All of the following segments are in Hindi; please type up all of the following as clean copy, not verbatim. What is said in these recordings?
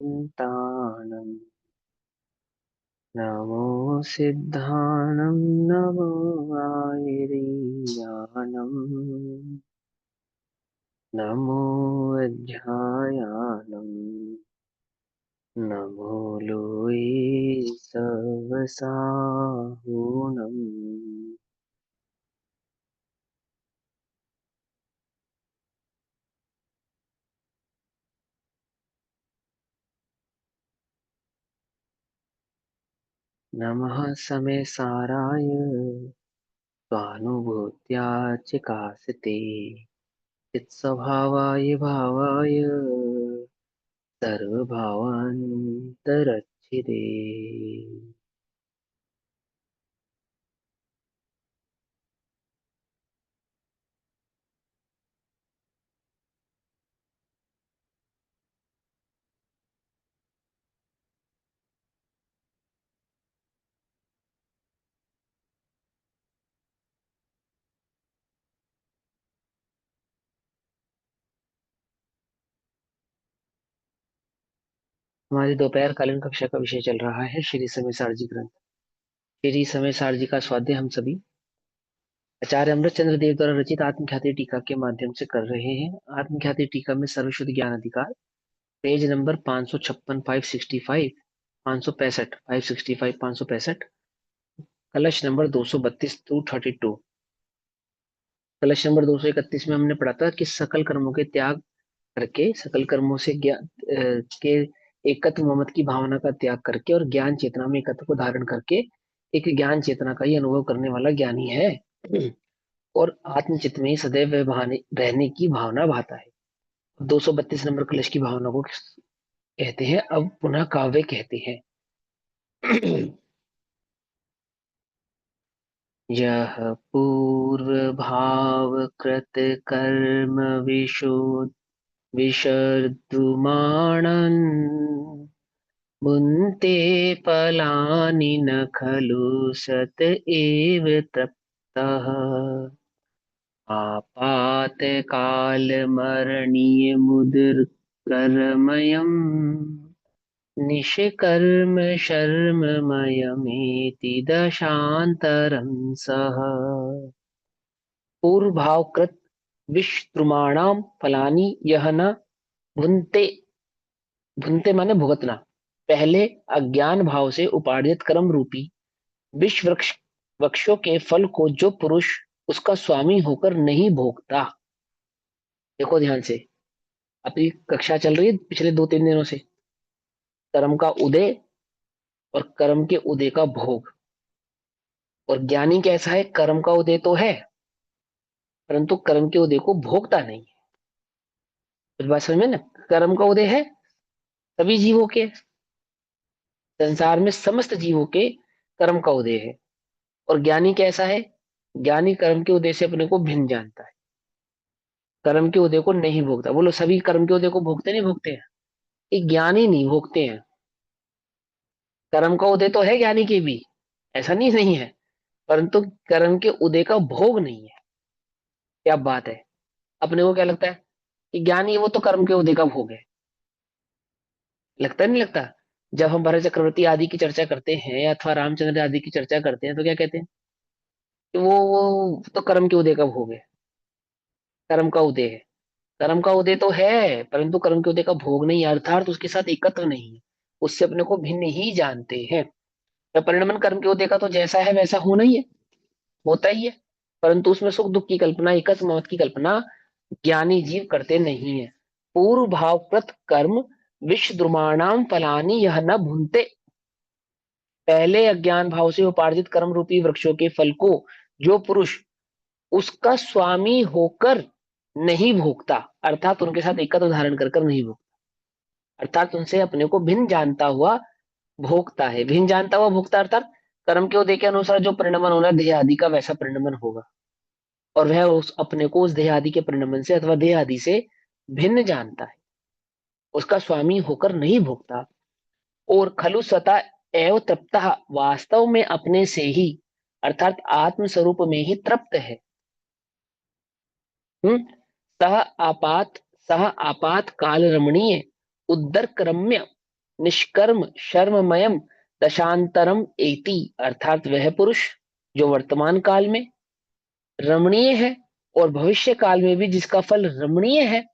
तानं नमो सिद्धानं नमो आयरीयानं नमो अध्यायानं नमो लोये सवसाहुनं नमः समे साराय स्वानुभूत्या च कासते चित्स्वभावाय भावाय सर्वभावान्तरच्छिदे। हमारी दोपहर कालीन कक्षा का विषय चल रहा है श्री समय सारजी ग्रंथ। श्री समय सारजी का स्वाध्याय हम सभी आचार्य अमृतचंद्र देव द्वारा रचित आत्मख्याति टीका के माध्यम से कर रहे हैं। आत्मख्याति टीका में सर्वश्रुत ज्ञान अधिकार पेज नंबर 556, 565, 565, 565, 565, कलश नंबर 232 टू 32। कलश नंबर 231 में हमने पढ़ा था कि सकल कर्मों के त्याग करके, सकल कर्मों से ज्ञान के एकत्व ममत की भावना का त्याग करके और ज्ञान चेतना में एकत्व को धारण करके एक ज्ञान चेतना का ही अनुभव करने वाला ज्ञानी है। और आत्मचित में ही सदैव रहने की भावना भाता है। 232 नंबर कलश की भावना को कहते हैं, अब पुनः काव्य कहते हैं। यह पूर्व भाव कृत कर्म विशर्दुमाणन् भुन्ते फलानि न खलु सत एव तप्तः आपातकालमरणीय मुदर्कर्मयम् निष्कर्म शर्ममयमेति दशान्तरं सः। पूर्व भाव कृत विश्रुमाणाम फलानी यह न भुनते। भुनते माने भुगतना। पहले अज्ञान भाव से उपार्जित कर्म रूपी विश्व वृक्षों के फल को जो पुरुष उसका स्वामी होकर नहीं भोगता। देखो ध्यान से, अपनी कक्षा चल रही है पिछले 2-3 दिनों से, कर्म का उदय और कर्म के उदय का भोग। और ज्ञानी कैसा है? कर्म का उदय तो है परंतु कर्म के उदय को भोगता नहीं है। इस बात समझ में ना? कर्म का उदय है सभी जीवों के, संसार में समस्त जीवों के कर्म का उदय है। और ज्ञानी कैसा है? ज्ञानी कर्म के उदय से अपने को भिन्न जानता है, कर्म के उदय को नहीं भोगता। बोलो, सभी कर्म के उदय को भोगते नहीं भोगते हैं? एक ज्ञानी नहीं भोगते हैं। कर्म का उदय तो है ज्ञानी के भी, ऐसा नहीं है, परंतु कर्म के उदय का भोग नहीं है। क्या बात है? अपने को क्या लगता है कि ज्ञानी है वो तो कर्म के उदय का भोग है? लगता नहीं लगता? जब हम भरत चक्रवर्ती आदि की चर्चा करते हैं अथवा रामचंद्र आदि की चर्चा करते हैं तो क्या कहते हैं कि वो तो कर्म के उदय का भोग है, कर्म का उदय है। कर्म का उदय तो है परंतु कर्म के उदय का भोग नहीं है, अर्थात उसके साथ एकत्व नहीं है, उससे अपने को भिन्न ही जानते हैं। तो परिणमन कर्म के उदय का तो जैसा है वैसा होना ही है, होता ही है, परंतु उसमें सुख दुख की कल्पना, एकत्व ममत्व की कल्पना ज्ञानी जीव करते नहीं है। पूर्व भावकृत कर्म विश्व द्रुमाणाम फलानी यह न भूनते। पहले अज्ञान भाव से उपार्जित कर्म रूपी वृक्षों के फल को जो पुरुष उसका स्वामी होकर नहीं भोगता, अर्थात उनके साथ एकत्व धारण कर कर नहीं भोगता, अर्थात उनसे अपने को भिन्न जानता हुआ भोगता है। भिन्न जानता हुआ भोगता अर्थात कर्म के उदय के अनुसार जो परिणमन होना देह आदि का वैसा परिणमन होगा, और वह उस अपने को उस देह आदि के परिणमन से अथवा देह आदि से भिन्न जानता है, उसका स्वामी होकर नहीं भोगता। और खलु स्वतः एव तृप्तः, वास्तव में अपने से ही अर्थात आत्म स्वरूप में ही तृप्त है। सह आपात सह आपात काल रमणीय उद्दर क्रम्य निष्कर्म शर्ममयम दशांतरम एति, अर्थात वह पुरुष जो वर्तमान काल में रमणीय है और भविष्य काल में भी जिसका फल रमणीय है,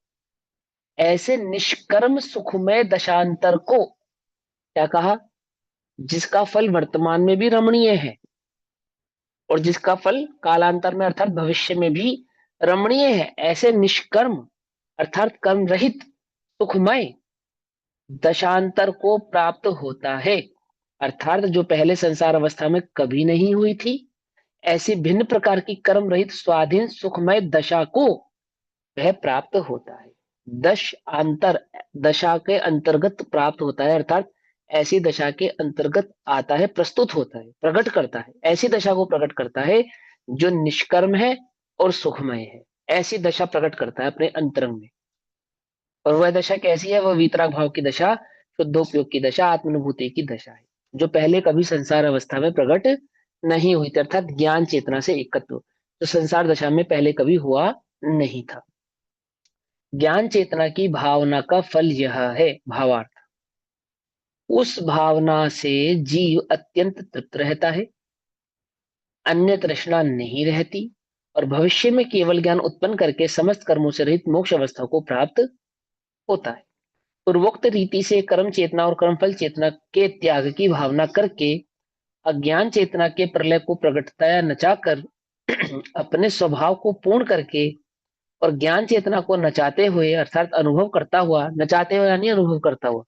ऐसे निष्कर्म सुखमय दशांतर को, क्या कहा, जिसका फल वर्तमान में भी रमणीय है और जिसका फल कालांतर में अर्थात भविष्य में भी रमणीय है, ऐसे निष्कर्म अर्थात कर्म रहित सुखमय दशांतर को प्राप्त होता है। अर्थात जो पहले संसार अवस्था में कभी नहीं हुई थी, ऐसी भिन्न प्रकार की कर्म रहित स्वाधीन सुखमय दशा को वह प्राप्त होता है। दश अंतर दशा के अंतर्गत प्राप्त होता है, अर्थात ऐसी दशा के अंतर्गत आता है, प्रस्तुत होता है, प्रकट करता है, ऐसी दशा को प्रकट करता है जो निष्कर्म है और सुखमय है। ऐसी दशा प्रकट करता है अपने अंतरंग में। और वह दशा कैसी है? वह वीतराग भाव की दशा, शुद्धोपयोग की दशा, आत्मानुभूति की दशा है, जो पहले कभी संसार अवस्था में प्रकट नहीं हुई थी, अर्थात ज्ञान चेतना से एकत्व, जो संसार दशा में पहले कभी हुआ नहीं था। ज्ञान चेतना की भावना का फल यह है। भावार्थ, उस भावना से जीव अत्यंत तृप्त रहता है, अन्य तृष्णा नहीं रहती, और भविष्य में केवल ज्ञान उत्पन्न करके समस्त कर्मों से रहित मोक्ष अवस्था को प्राप्त होता है। पूर्वोक्त रीति से कर्म चेतना और कर्मफल चेतना के त्याग की भावना करके अज्ञान चेतना के प्रलय को प्रकटताया नचाकर अपने स्वभाव को पूर्ण करके और ज्ञान चेतना को नचाते हुए अर्थात अनुभव करता हुआ, नचाते हुए यानी अनुभव करता हुआ,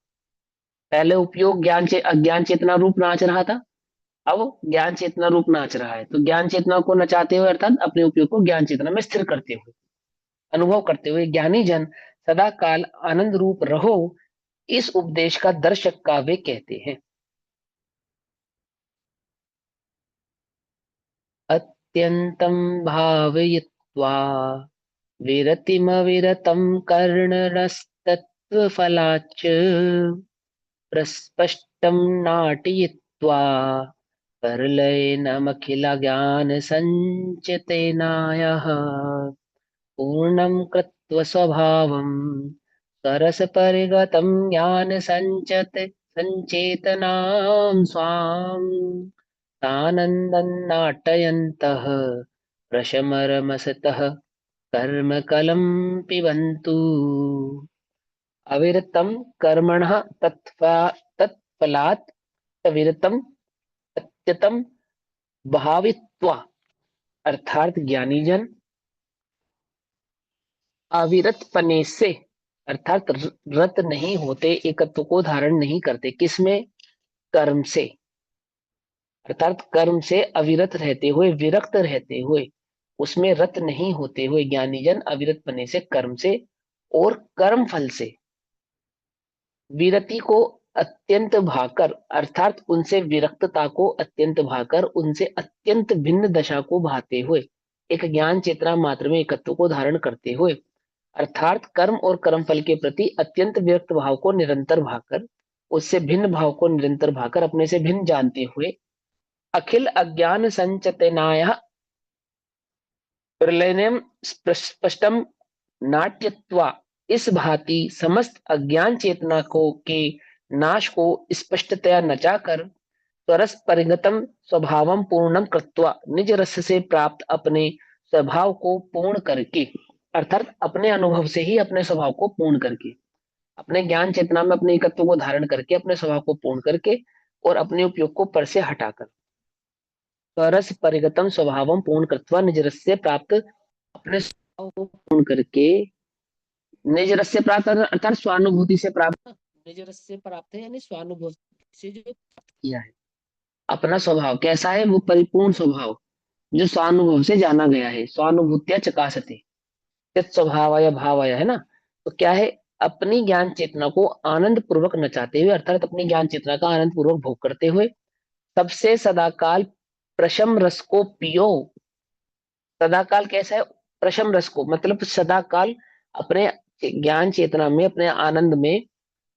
पहले उपयोग अज्ञान चेतना रूप नाच रहा था, अब ज्ञान चेतना रूप नाच रहा है, तो ज्ञान चेतना को नचाते हुए अर्थात अपने उपयोग को ज्ञान चेतना में स्थिर करते हुए, अनुभव करते हुए ज्ञानी जन सदा काल आनंद रूप रहो, इस उपदेश का दर्शक काव्य कहते हैं। अत्यंतम भावयित्वा विरतिमविरतं कर्णरस्तत्त्वफलाच्च प्रस्पष्टं नाटयित्वा परलयनमखिलज्ञानसञ्चितेनायः पूर्णं कृत्वा स्वभावं सरसपरिगतं ज्ञानसञ्चेतनां स्वाम् सानन्दं नाटयन्तः प्रशमरमसतः कर्मकलं पिबन्तु। अविरतं कर्मणः तत्फलात् अविरतम अत्यतम भावित्वा, अर्थात ज्ञानी जन अविरत पने से अर्थात रत नहीं होते, एकत्व को धारण नहीं करते, किसमें? कर्म से, अर्थात कर्म से अविरत रहते हुए, विरक्त रहते हुए, उसमें रत नहीं होते हुए ज्ञानी जन अविरत पने से, कर्म से और कर्म फल से विरति को अत्यंत भाकर अर्थात उनसे विरक्तता को अत्यंत भाकर उनसे अत्यंत भिन्न दशा को भाते हुए एक ज्ञान चेतना मात्र में एकत्व को धारण करते हुए अर्थात कर्म और कर्म फल के प्रति अत्यंत विरक्त भाव को निरंतर भाकर, उससे भिन्न भाव को निरंतर भाकर अपने से भिन्न जानते हुए अखिल अज्ञान संचतेनाय प्रलयनम स्पष्टम नाट्यत्वा, इस भांति समस्त अज्ञान चेतना को के नाश को स्पष्टतया नचाकर स्वरस परिगतम स्वभावम पूर्णम कृत्वा, निज रस से प्राप्त अपने स्वभाव को पूर्ण करके, अर्थात अपने अनुभव से ही अपने स्वभाव को पूर्ण करके, अपने ज्ञान चेतना में अपने एकत्व को धारण करके अपने स्वभाव को पूर्ण करके और अपने उपयोग को पर से हटाकर स्वरस परिगतम स्वभावम पूर्ण कृत्वा, निज रस से प्राप्त अपने स्वभाव को पूर्ण करके, निज रस से प्राप्त अर्थात स्वानुभूति से प्राप्त, निज रस से प्राप्त है यानी स्वानुभूति से जो प्राप्त किया है अपना स्वभाव कैसा है, वो परिपूर्ण स्वभाव जो स्वानुभव से जाना गया है, स्वानुभूत्या चकासते चित स्वभावय भावय, है ना। तो क्या है, अपनी ज्ञान चेतना को आनंद पूर्वक नचाते हुए अर्थात अपनी ज्ञान चेतना का आनंद पूर्वक भोग करते हुए सबसे सदाकाल प्रशम रस को पियो। सदाकाल कैसा है? प्रशम रस को मतलब सदाकाल अपने ज्ञान चेतना में, अपने आनंद में,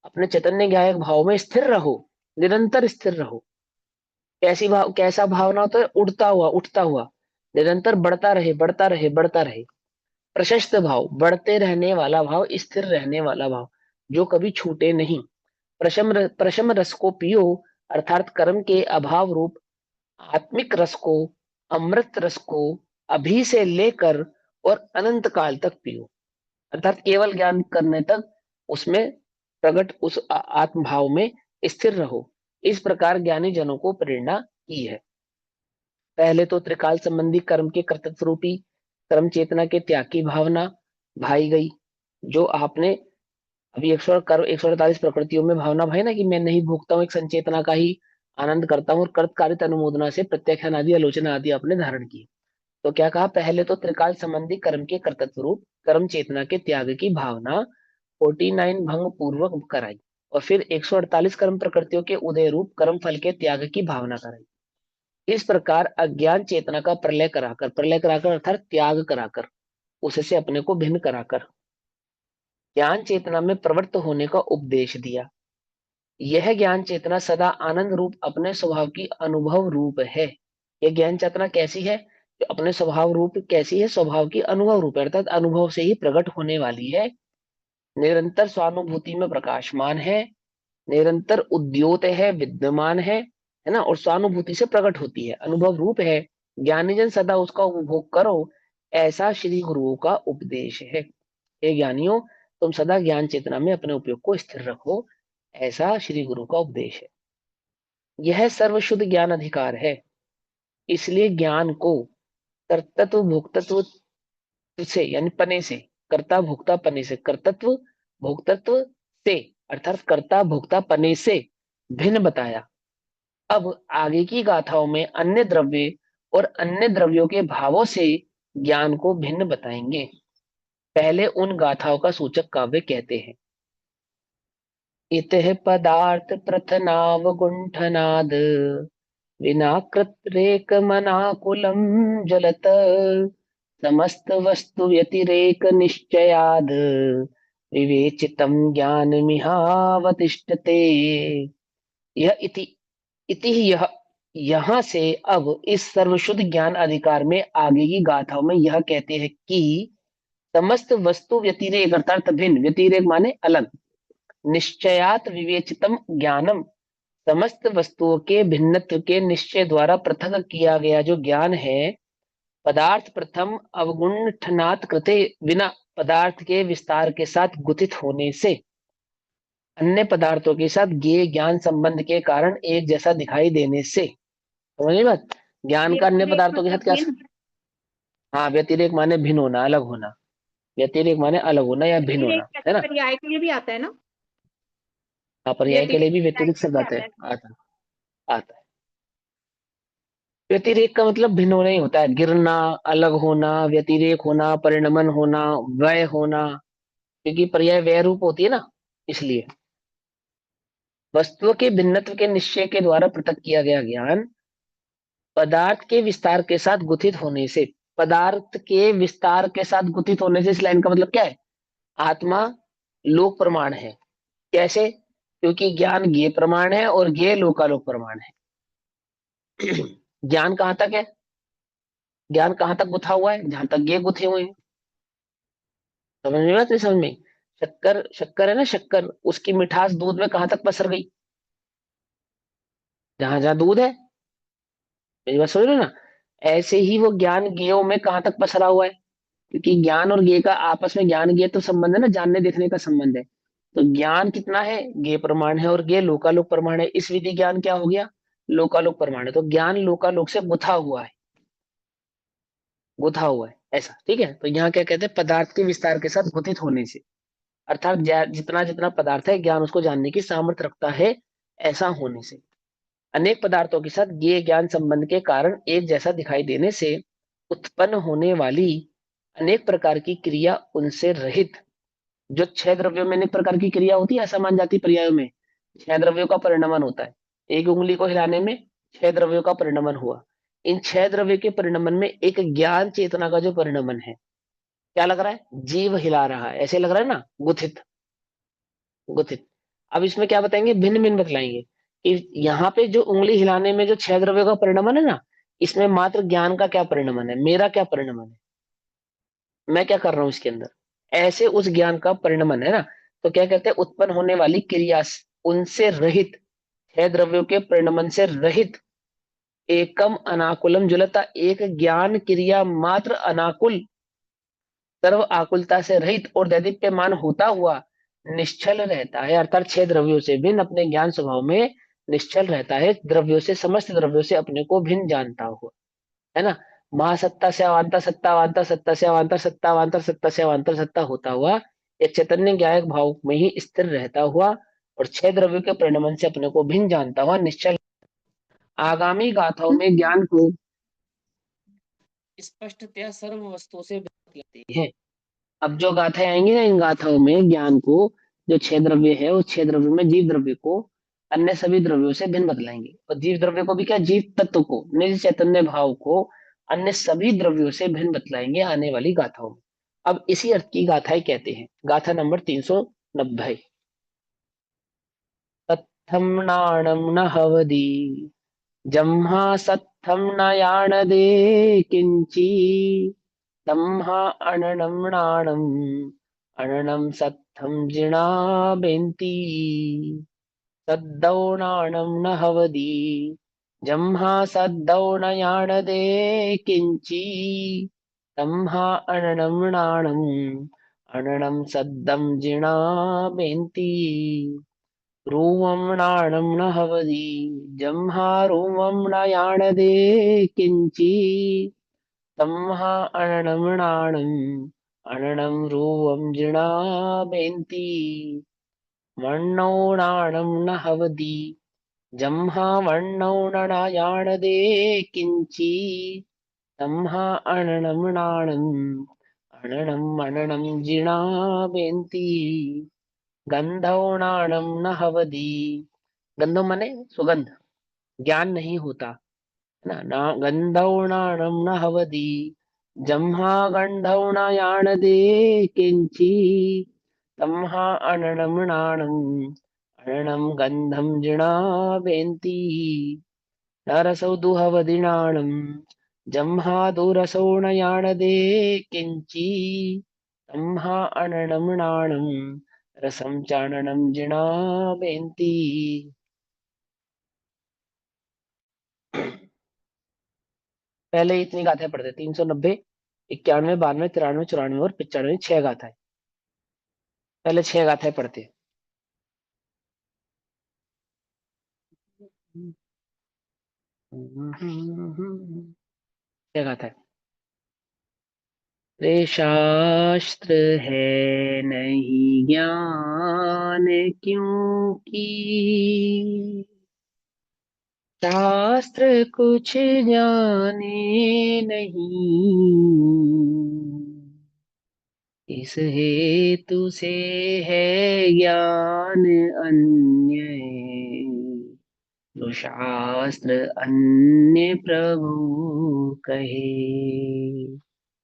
अपने चैतन्य ज्ञायक भाव में स्थिर रहो, निरंतर स्थिर रहो। कैसी भाव, कैसा भावना होता है? उड़ता हुआ, उठता हुआ, निरंतर बढ़ता रहे, बढ़ता रहे, बढ़ता रहे। प्रशस्त भाव, बढ़ते रहने वाला भाव, स्थिर रहने वाला भाव, जो कभी छूटे नहीं। प्रशम रस को पियो, अर्थात कर्म के अभाव रूप आत्मिक रस को, अमृत रस को अभी से लेकर और अनंत काल तक पियो। अर्थात केवल ज्ञान करने तक उसमें प्रकट उस आत्म भाव में स्थिर रहो। इस प्रकार ज्ञानी जनों को प्रेरणा की है। पहले तो त्रिकाल संबंधी कर्म के कर्तृत्व रूपी कर्म चेतना के त्याग की भावना भाई गई, जो आपने अभी 148 प्रकृतियों में भावना भाई ना, कि मैं नहीं भोगता हूँ, एक संचेतना का ही आनंद करता हूँ, और कर्तकारित अनुमोदना से प्रत्याख्यान आदि आलोचना आदि आपने धारण की। तो क्या कहा, पहले तो त्रिकाल संबंधी कर्म के कर्तृत्व रूप कर्म चेतना के त्याग की भावना 49 भंग पूर्वक कराई, और फिर 148 कर्म प्रकृतियों के उदय रूप कर्म फल के त्याग की भावना कराई। इस प्रकार अज्ञान चेतना का प्रलय कराकर अर्थात त्याग कराकर, उससे अपने को भिन्न कराकर ज्ञान चेतना में प्रवृत्त होने का उपदेश दिया। यह ज्ञान चेतना सदा आनंद रूप अपने स्वभाव की अनुभव रूप है। यह ज्ञान चेतना कैसी है, जो अपने स्वभाव रूप कैसी है, स्वभाव की अनुभव रूप है, अर्थात अनुभव से ही प्रकट होने वाली है, निरंतर स्वानुभूति में प्रकाशमान है, निरंतर उद्योत है, विद्यमान है ना, और स्वानुभूति से प्रकट होती है, अनुभव रूप है। ज्ञानीजन सदा उसका उपभोग करो, ऐसा श्री गुरुओं का उपदेश है। हे ज्ञानियों, तुम सदा ज्ञान चेतना में अपने उपयोग को स्थिर रखो, ऐसा श्री गुरु का उपदेश है। यह सर्वशुद्ध ज्ञान अधिकार है, इसलिए ज्ञान को कर्तत्व भोक्तत्व से यानी पने से, कर्ता भोक्ता पने से, कर्तत्व भोक्तत्व से अर्थात कर्ता भोक्ता पने से भिन्न बताया। अब आगे की गाथाओं में अन्य द्रव्य और अन्य द्रव्यों के भावों से ज्ञान को भिन्न बताएंगे। पहले उन गाथाओं का सूचक काव्य कहते हैं। इतः पदार्थ प्रथनावगुंठनाद विना कृत्रेक मनाकुलम जलत समस्त वस्तु व्यतिरेक निश्चयाद विवेचितम ज्ञान मिहावतिष्ठते। यह इति ही यह, यहां से अब इस सर्वशुद्ध ज्ञान अधिकार में आगे की गाथाओं में यह कहते हैं कि समस्त वस्तु व्यतिरेक अर्थात भिन्न, व्यतिरेक माने अलग, निश्चयात विवेचितम ज्ञानम, समस्त वस्तुओं के भिन्नत्व के निश्चय द्वारा पृथक किया गया जो ज्ञान है, पदार्थ प्रथम अवगुण्ठनात् कृते बिना पदार्थ के विस्तार के साथ गुथित होने से, अन्य पदार्थों के साथ ज्ञेय ज्ञान संबंध के कारण एक जैसा दिखाई देने से। समझिए बात, ज्ञान का अन्य व्यतिरेक पदार्थों के मतलब साथ क्या। भिन्न। हाँ, व्यतिरेक माने भिन्न होना, अलग होना, व्यतिरेक माने अलग होना या भिन्न व्यतिरेक होना, है कैसे ना। पर्याय के लिए भी आता है ना? हाँ, पर्याय के लिए व्यतिरेक भी पर्याय व्यतिरिक्त के लिए शब्द भी आता आता है, है। आता है। व्यतिरेक का मतलब भिन्न होना ही होता है, गिरना, अलग होना, व्यतिरेक होना, परिणमन होना, व्यय होना, क्योंकि पर्याय व्यय रूप होती है ना, इसलिए। वस्तुओं के भिन्नत्व के निश्चय के द्वारा पृथक किया गया ज्ञान पदार्थ के विस्तार के साथ गुथित होने से, पदार्थ के विस्तार के साथ गुथित होने से, इस लाइन का मतलब क्या है, आत्मा लोक प्रमाण है। कैसे, क्योंकि ज्ञान ज्ञेय प्रमाण है और ज्ञेय लोकालोक प्रमाण है। ज्ञान कहां तक है, ज्ञान कहां तक गुथा हुआ है, जहां तक ज्ञेय गुथे हुए हैं। समझ में बात नहीं, समझ में। शक्कर, शक्कर है ना, शक्कर, उसकी मिठास दूध में कहां तक पसर गई, जहां जहां दूध है। मेरी बात समझ रहे हो ना। ऐसे ही वो ज्ञान ज्ञेयों में कहां तक पसरा हुआ है, क्योंकि ज्ञान और ज्ञेय का आपस में, ज्ञान ज्ञेय तो संबंध है ना, जानने देखने का संबंध है। तो ज्ञान कितना है, ज्ञेय प्रमाण है, और ज्ञेय लोकालोक प्रमाण है। इस विधि ज्ञान क्या हो गया, लोकालोक प्रमाण है। तो ज्ञान लोकालोक से गुथा हुआ है, गुथा हुआ है, ऐसा ठीक है। तो यहाँ क्या कहते हैं, पदार्थ के विस्तार के साथ गुथित होने से, अर्थात जितना जितना पदार्थ है ज्ञान उसको जानने की सामर्थ्य रखता है, ऐसा होने से, अनेक पदार्थों के साथ ये ज्ञान संबंध के कारण एक जैसा दिखाई देने से उत्पन्न होने वाली अनेक प्रकार की क्रिया उनसे रहित, जो छह द्रव्यों में अनेक प्रकार की क्रिया होती है, असमान जाति पर्यायों में छह द्रव्यों का परिणमन होता है। एक उंगली को हिलाने में छह द्रव्यों का परिणमन हुआ। इन छह द्रव्य के परिणमन में एक ज्ञान चेतना का जो परिणमन है, क्या लग रहा है, जीव हिला रहा है, ऐसे लग रहा है ना, गुथित, गुथित। अब इसमें क्या बताएंगे, भिन्न भिन्न बतलाएंगे कि यहाँ पे जो उंगली हिलाने में जो छह द्रव्यों का परिणमन है ना, इसमें मात्र ज्ञान का क्या परिणमन है, मेरा क्या परिणमन है, मैं क्या कर रहा हूं इसके अंदर, ऐसे उस ज्ञान का परिणमन है ना। तो क्या कहते हैं, उत्पन्न होने वाली क्रिया, उनसे रहित, छह द्रव्यों के परिणमन से रहित, एकम अनाकुलम ज्वलता, एक ज्ञान क्रिया मात्र अनाकुल, सर्व आकुलता से रहित और दैदीप्यमान होता हुआ निश्चल रहता है। अर्थात छह द्रव्यों से भिन्न अपने ज्ञान स्वभाव में निश्चल रहता है, द्रव्यों से, समस्त द्रव्यों से अपने को भिन्न जानता हुआ, है ना। महासत्ता से अवान्तर सत्ता, अवान्तर सत्ता से अवान्तर सत्ता, अवान्तर सत्ता से अवान्तर सत्ता होता हुआ एक चैतन्य ज्ञायक भाव में ही स्थिर रहता हुआ और छह द्रव्यों के परिणमन से अपने को भिन्न जानता हुआ निश्चल। आगामी गाथाओं में ज्ञान को स्पष्टतया सर्व वस्तुओं से भिन्न बतलाते हैं। अब जो गाथाएं आएंगी ना, इन गाथाओं में ज्ञान को, जो छह द्रव्य है उस छह द्रव्य में जीव द्रव्य को अन्य सभी द्रव्यों से भिन्न बतलाएंगे, और जीव द्रव्य को भी क्या, जीव तत्व को, निज चैतन्य भाव को अन्य सभी द्रव्यों से भिन्न बतलाएंगे आने वाली गाथाओं में। अब इसी अर्थ की गाथाएं कहते हैं। गाथा नंबर 390। तत्थम नाणम न हवदी जम्हा सत्थम न याणदे किंची तम्हा अननम नाणम अननम सत्थम जिणा बेंती सद्दौ नाणम न हवदी जम्हा सद्दौ न याणदे किंची तम्हा अननम नाणम अननम सद्दम जिणा बेंती रूवं नाणं न हवदी जम्हा रूवं न याणदे किंची तम्हा अननं नाणं अननं रूवं जिणा बेंती वर्णौ नाणं न हवदी जम्हा वर्णौ न याणदे किंची तम्हा अननं नाणं अननं अननं जिणा बेंती गंधौ नाणं न हवदी, गंधम माने सुगंध, ज्ञान नहीं होता, है ना। ना गंधौ नाणम न हवदी जम्हा गंधौ न याणदे किंची तम्हा अननम नाणम अननम गंधम जिणा बेंती नरसौ दुहवदी नाणम जम्हा दुरसौ न याणदे किंची तम्हा अननम नाणम रसम चाननम जिणा बेंती। पहले इतनी गाथाएं पढ़ते, 390, 91, 92, 93, 94 और 95, छह गाथाएं। पहले छह गाथाएं पढ़ते। छह गाथाएं। रे शास्त्र है नहीं ज्ञान क्योंकि शास्त्र कुछ जाने नहीं, इस हेतु से है ज्ञान अन्य, जो शास्त्र अन्य प्रभु कहे।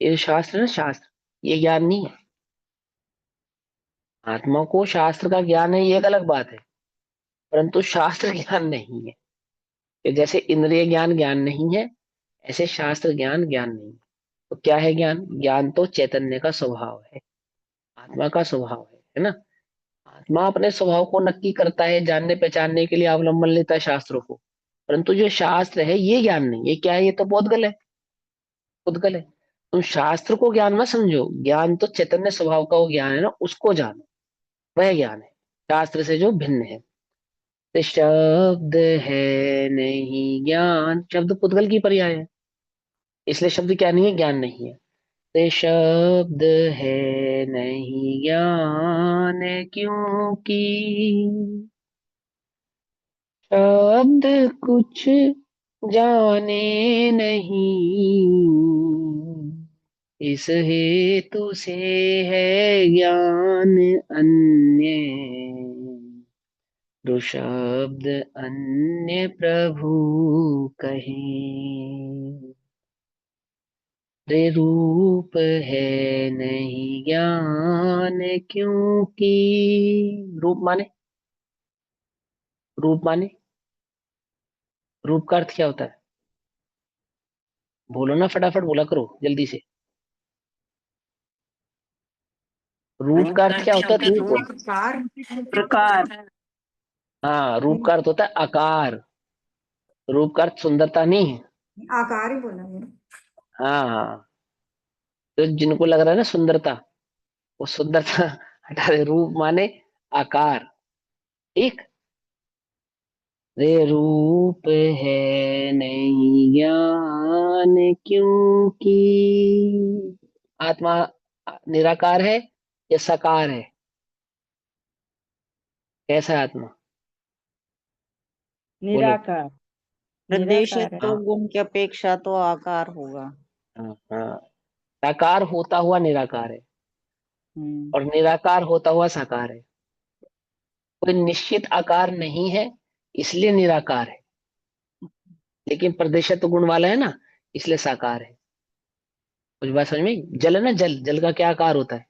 ये शास्त्र ना, शास्त्र, ये ज्ञान नहीं है। आत्मा को शास्त्र का ज्ञान है, ये एक अलग बात है, परंतु शास्त्र ज्ञान नहीं है। कि जैसे इंद्रिय ज्ञान ज्ञान नहीं है, ऐसे शास्त्र ज्ञान ज्ञान नहीं है। तो क्या है ज्ञान? ज्ञान तो चैतन्य का स्वभाव है, आत्मा का स्वभाव है ना। आत्मा अपने स्वभाव को नक्की करता है, जानने पहचानने के लिए अवलंबन लेता है शास्त्रों को, परंतु जो शास्त्र है ये ज्ञान नहीं, ये क्या है, ये तो बोधगल है, उद्गल है। तुम शास्त्र को ज्ञान मत समझो, ज्ञान तो चैतन्य स्वभाव का वो ज्ञान है ना, उसको जानो, वह ज्ञान है, शास्त्र से जो भिन्न है। तो शब्द है नहीं ज्ञान, शब्द पुद्गल की पर्याय है, इसलिए शब्द क्या नहीं है, ज्ञान नहीं है। तो शब्द है नहीं ज्ञान क्योंकि शब्द कुछ जाने नहीं, इस हेतु से है ज्ञान अन्य, जो शब्द अन्य प्रभु कहे। रे रूप है नहीं ज्ञान क्योंकि, रूप माने, रूप माने, रूप का अर्थ क्या होता है? बोलो ना, फटाफट बोला करो जल्दी से। रूप रूप का का अर्थ क्या क्या होता है? होता है? रूप, रूप प्रकार प्रकार हाँ, रूप का अर्थ होता है आकार। रूप का अर्थ सुंदरता नहीं है। आकार ही बोला मैंने। हाँ हाँ। तो जिनको लग रहा है ना सुंदरता, वो सुंदरता हटा दे। रूप माने आकार। ठीक। रे रूप है नहीं ज्ञान क्योंकि आत्मा निराकार है या साकार है? कैसा है आत्मा? बोलो। निराकार। निर्देशित निराकार है। तो हाँ गुण की अपेक्षा तो आकार होगा। हाँ हाँ। साकार होता हुआ निराकार है हम्म। और निराकार होता हुआ साकार है। कोई निश्चित आकार नहीं है, इसलिए निराकार है। लेकिन प्रदेशत्व गुण वाला है ना, इसलिए साकार है। कुछ बात समझ में आई? जल है ना, जल, जल का क्या आकार होता है?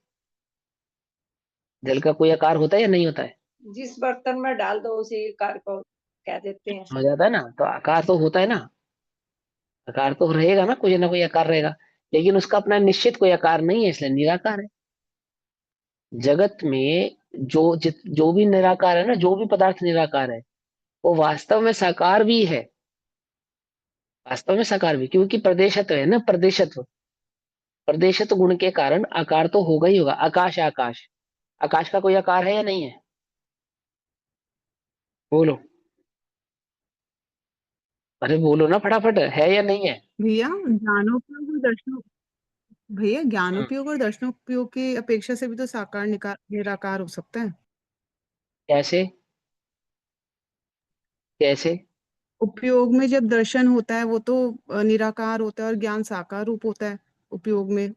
जल का कोई आकार होता है या नहीं होता है? जिस बर्तन में डाल दो उसी कार को कह देते हैं। हो जाता है ना, तो आकार तो होता है ना। आकार तो रहेगा ना कोई आकार रहेगा। लेकिन उसका अपना निश्चित कोई आकार नहीं है, इसलिए निराकार है। जगत में जो भी निराकार है ना, जो भी पदार्थ निराकार है, वो वास्तव में साकार भी है। वास्तव में साकार भी, क्योंकि प्रदेशत्व है ना, प्रदेशत्व। प्रदेशत्व गुण के कारण आकार तो होगा ही होगा। आकाश है, आकाश। आकाश का कोई आकार है या नहीं है? बोलो। अरे बोलो ना फटाफट, है या नहीं है? भैया ज्ञानोपयोग और दर्शनों भैया हम्म, ज्ञानोपयोग और दर्शनोपयोग की अपेक्षा से भी तो साकार निराकार हो सकता है। कैसे? कैसे? उपयोग में जब दर्शन होता है वो तो निराकार होता है और ज्ञान साकार रूप होता है उपयोग में।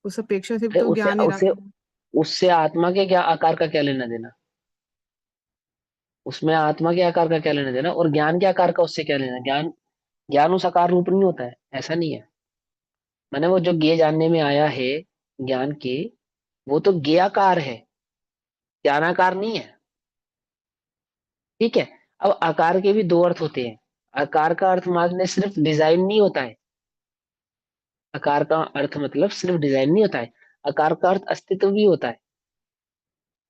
उस अपेक्षा से भी अरे तो उससे ज्ञान उससे निराकार है। उससे आत्मा के क्या आकार का क्या लेना देना? उसमें आत्मा के आकार का क्या लेना देना, और ज्ञान के आकार का उससे क्या लेना? ज्ञान, ज्ञान उस आकार रूप नहीं होता है, ऐसा नहीं है। मैंने वो जो ज्ञ जानने में आया है, ज्ञान के, वो तो ज्ञाकार है, ज्ञानाकार नहीं है। ठीक है। अब आकार के भी दो अर्थ होते हैं। आकार का अर्थ मानने सिर्फ डिजाइन नहीं होता है। आकार का अर्थ मतलब सिर्फ डिजाइन नहीं होता है। आकार का अर्थ अस्तित्व भी होता है।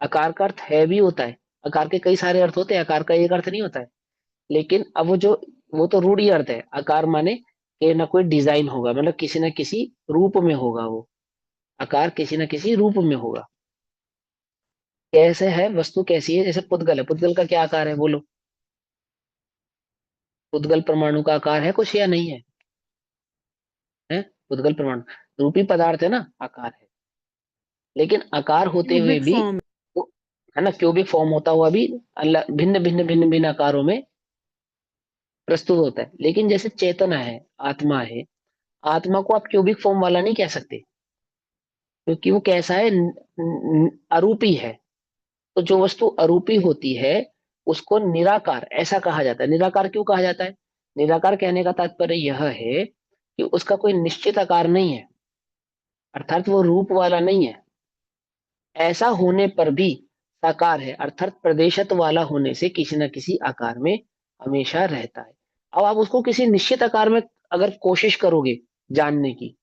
आकार का अर्थ है भी होता है। आकार के कई सारे अर्थ होते हैं, आकार का एक अर्थ नहीं होता है। लेकिन अब वो तो रूढ़ी अर्थ है। आकार माने कि ना कोई डिजाइन होगा, मतलब किसी ना किसी रूप में होगा वो। आकार किसी ना किसी रूप में होगा। कैसे है वस्तु, कैसी है? जैसे पुद्गल है, पुद्गल का क्या आकार है? बोलो। पुद्गल परमाणु का आकार है कुछ या नहीं है? है। पुद्गल परमाणु रूपी पदार्थ है ना, आकार है। लेकिन आकार होते हुए क्यूबिक भी फॉर्म। वो, है ना, क्यूबिक फॉर्म होता हुआ भी अलग भिन्न भिन्न भिन्न भिन्न आकारों में प्रस्तुत होता है। लेकिन जैसे चेतना है, आत्मा है, आत्मा को आप क्यूबिक फॉर्म वाला नहीं कह सकते, क्योंकि वो कैसा है, अरूपी है। तो जो वस्तु अरूपी होती है, उसको निराकार ऐसा कहा जाता है। निराकार क्यों कहा जाता है? निराकार कहने का तात्पर्य यह है कि उसका कोई निश्चित आकार नहीं है, अर्थात वो रूप वाला नहीं है। ऐसा होने पर भी साकार है, अर्थात प्रदेशत्व वाला होने से किसी न किसी आकार में हमेशा रहता है। अब आप उसको किसी निश्चित आकार में अगर कोशिश करोगे जानने की,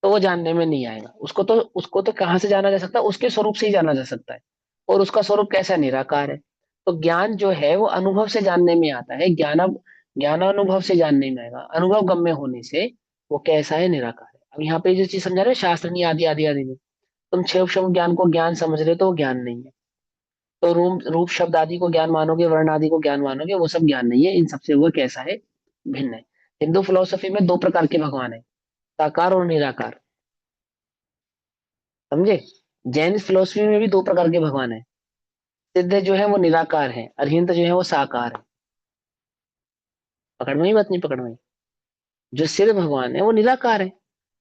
तो वो जानने में नहीं आएगा। उसको तो कहाँ से जाना जा सकता है? उसके स्वरूप से ही जाना जा सकता है। और उसका स्वरूप कैसा? निराकार है। तो ज्ञान जो है वो अनुभव से जानने में आता है। ज्ञानानुभव से जानने में आएगा, अनुभव गम्य होने से वो कैसा है? निराकार है। अब यहाँ पे जो चीज समझा रहे हैं, शास्त्र नहीं, आदि आदि आदि में, तुम छह शब्द ज्ञान को ज्ञान समझ रहे हो, तो वो ज्ञान नहीं है। तो रूप रूप शब्द आदि को ज्ञान मानोगे, वर्ण आदि को ज्ञान मानोगे, वो सब ज्ञान नहीं है। इन सबसे वो कैसा है? भिन्न है। हिंदू फिलोसफी में दो प्रकार के भगवान है, साकार और निराकार। समझे? जैन फिलोसफी में भी दो प्रकार के भगवान है। सिद्ध जो है वो निराकार है, अरहिंत जो है वो साकार है। पकड़ में ही बात नहीं? पकड़ में ही? जो सिद्ध भगवान है वो निराकार है।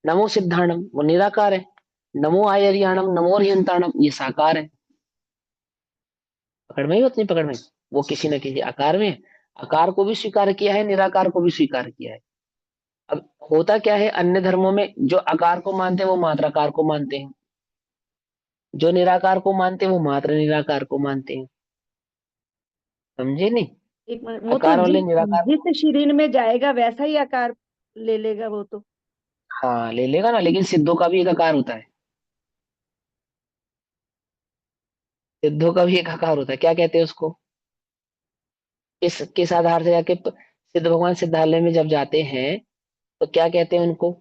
नमो सिद्धाणम वो निराकार है। नमो आयरियाणम, नमो अरिहंताणम ये साकार है। पकड़ में ही बात नहीं? पकड़ में ही? वो किसी न किसी आकार में है। आकार को भी स्वीकार किया है, निराकार को भी स्वीकार किया है। अब होता क्या है, अन्य धर्मों में जो आकार को मानते हैं वो मात्राकार को मानते हैं, जो निराकार को मानते हैं वो मात्र निराकार को मानते हैं। समझे नहीं? एक मिनट, वो तो आकार वाले जिस निराकार। जिस शरीर में जाएगा वैसा ही आकार ले लेगा वो तो। हाँ ले लेगा ना, लेकिन सिद्धों का भी एक आकार होता है। सिद्धों का भी एक आकार होता है, क्या कहते हैं उसको? किस आधार से जाके सिद्ध भगवान सिद्धालय में जब जाते हैं तो क्या कहते हैं उनको,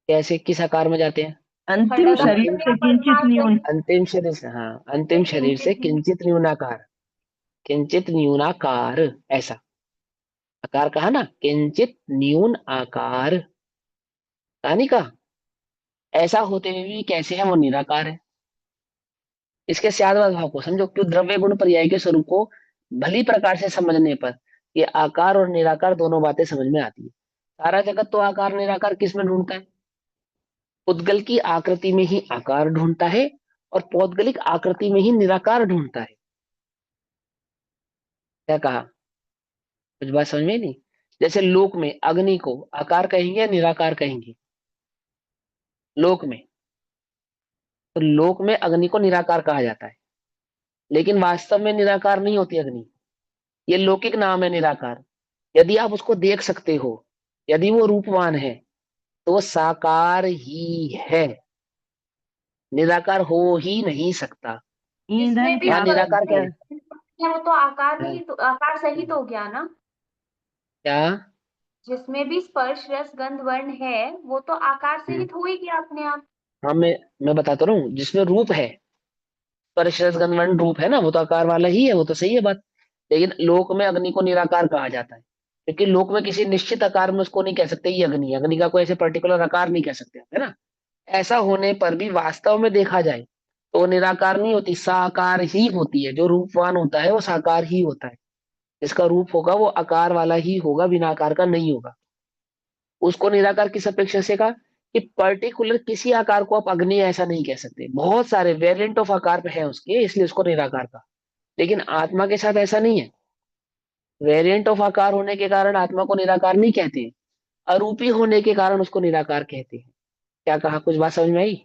कैसे किस आकार में जाते हैं? अंतिम खड्ग शरीर से किंचित न्यून। अंतिम शरीर से, हाँ अंतिम शरीर से किंचित न्यूनाकार, किंचित न्यूनाकार, ऐसा आकार कहा ना, किंचित न्यून आकार, कहानी का ऐसा होते हुए भी कैसे है वो निराकार है। इसके स्याद्वाद भाव को समझो, क्यों द्रव्य गुण पर्याय के स्वरूप को भली प्रकार से समझने पर ये आकार और निराकार दोनों बातें समझ में आती है। सारा जगत तो आकार निराकार किस में ढूंढता है? उद्गल की आकृति में ही आकार ढूंढता है और पौद्गलिक आकृति में ही निराकार ढूंढता है। क्या कहा, कुछ बात समझ में नहीं? जैसे लोक में अग्नि को आकार कहेंगे या निराकार कहेंगे? लोक में, तो लोक में अग्नि को निराकार कहा जाता है, लेकिन वास्तव में निराकार नहीं होती अग्नि, ये लौकिक नाम है निराकार। यदि आप उसको देख सकते हो, यदि वो रूपवान है तो वो साकार ही है, निराकार हो ही नहीं सकता। जिसमें भी वहां ईंधन निराकार क्या है? वो तो आकार हाँ, नहीं, तो आकार सहित हो गया ना। क्या? जिसमें भी स्पर्श रस गंध वर्ण है वो तो आकार हम्म, सहित हो ही गया अपने आप। हाँ मैं बताता रहा हूँ, जिसमें रूप है, स्पर्श रस गंध वर्ण रूप है ना, वो तो आकार वाला ही है, वो तो सही है बात। लेकिन लोक में अग्नि को निराकार कहा जाता है, क्योंकि लोक में किसी निश्चित आकार में उसको नहीं कह सकते ये अग्नि, अग्नि का कोई ऐसे पर्टिकुलर आकार नहीं कह सकते, है ना। ऐसा होने पर भी वास्तव में देखा जाए तो वो निराकार नहीं होती, साकार ही होती है। जो रूपवान होता है वो साकार ही होता है, जिसका रूप होगा वो आकार वाला ही होगा, बिना आकार का नहीं होगा। उसको निराकार किस अपेक्षा से कहा कि पर्टिकुलर किसी आकार को आप अग्नि ऐसा नहीं कह सकते, बहुत सारे वेरिएंट ऑफ आकार पे है उसके, इसलिए उसको निराकार कहा। लेकिन आत्मा के साथ ऐसा नहीं है, वेरिएंट ऑफ आकार होने के कारण आत्मा को निराकार नहीं कहते, अरूपी होने के कारण उसको निराकार कहते हैं। क्या कहा, कुछ बात समझ में आई?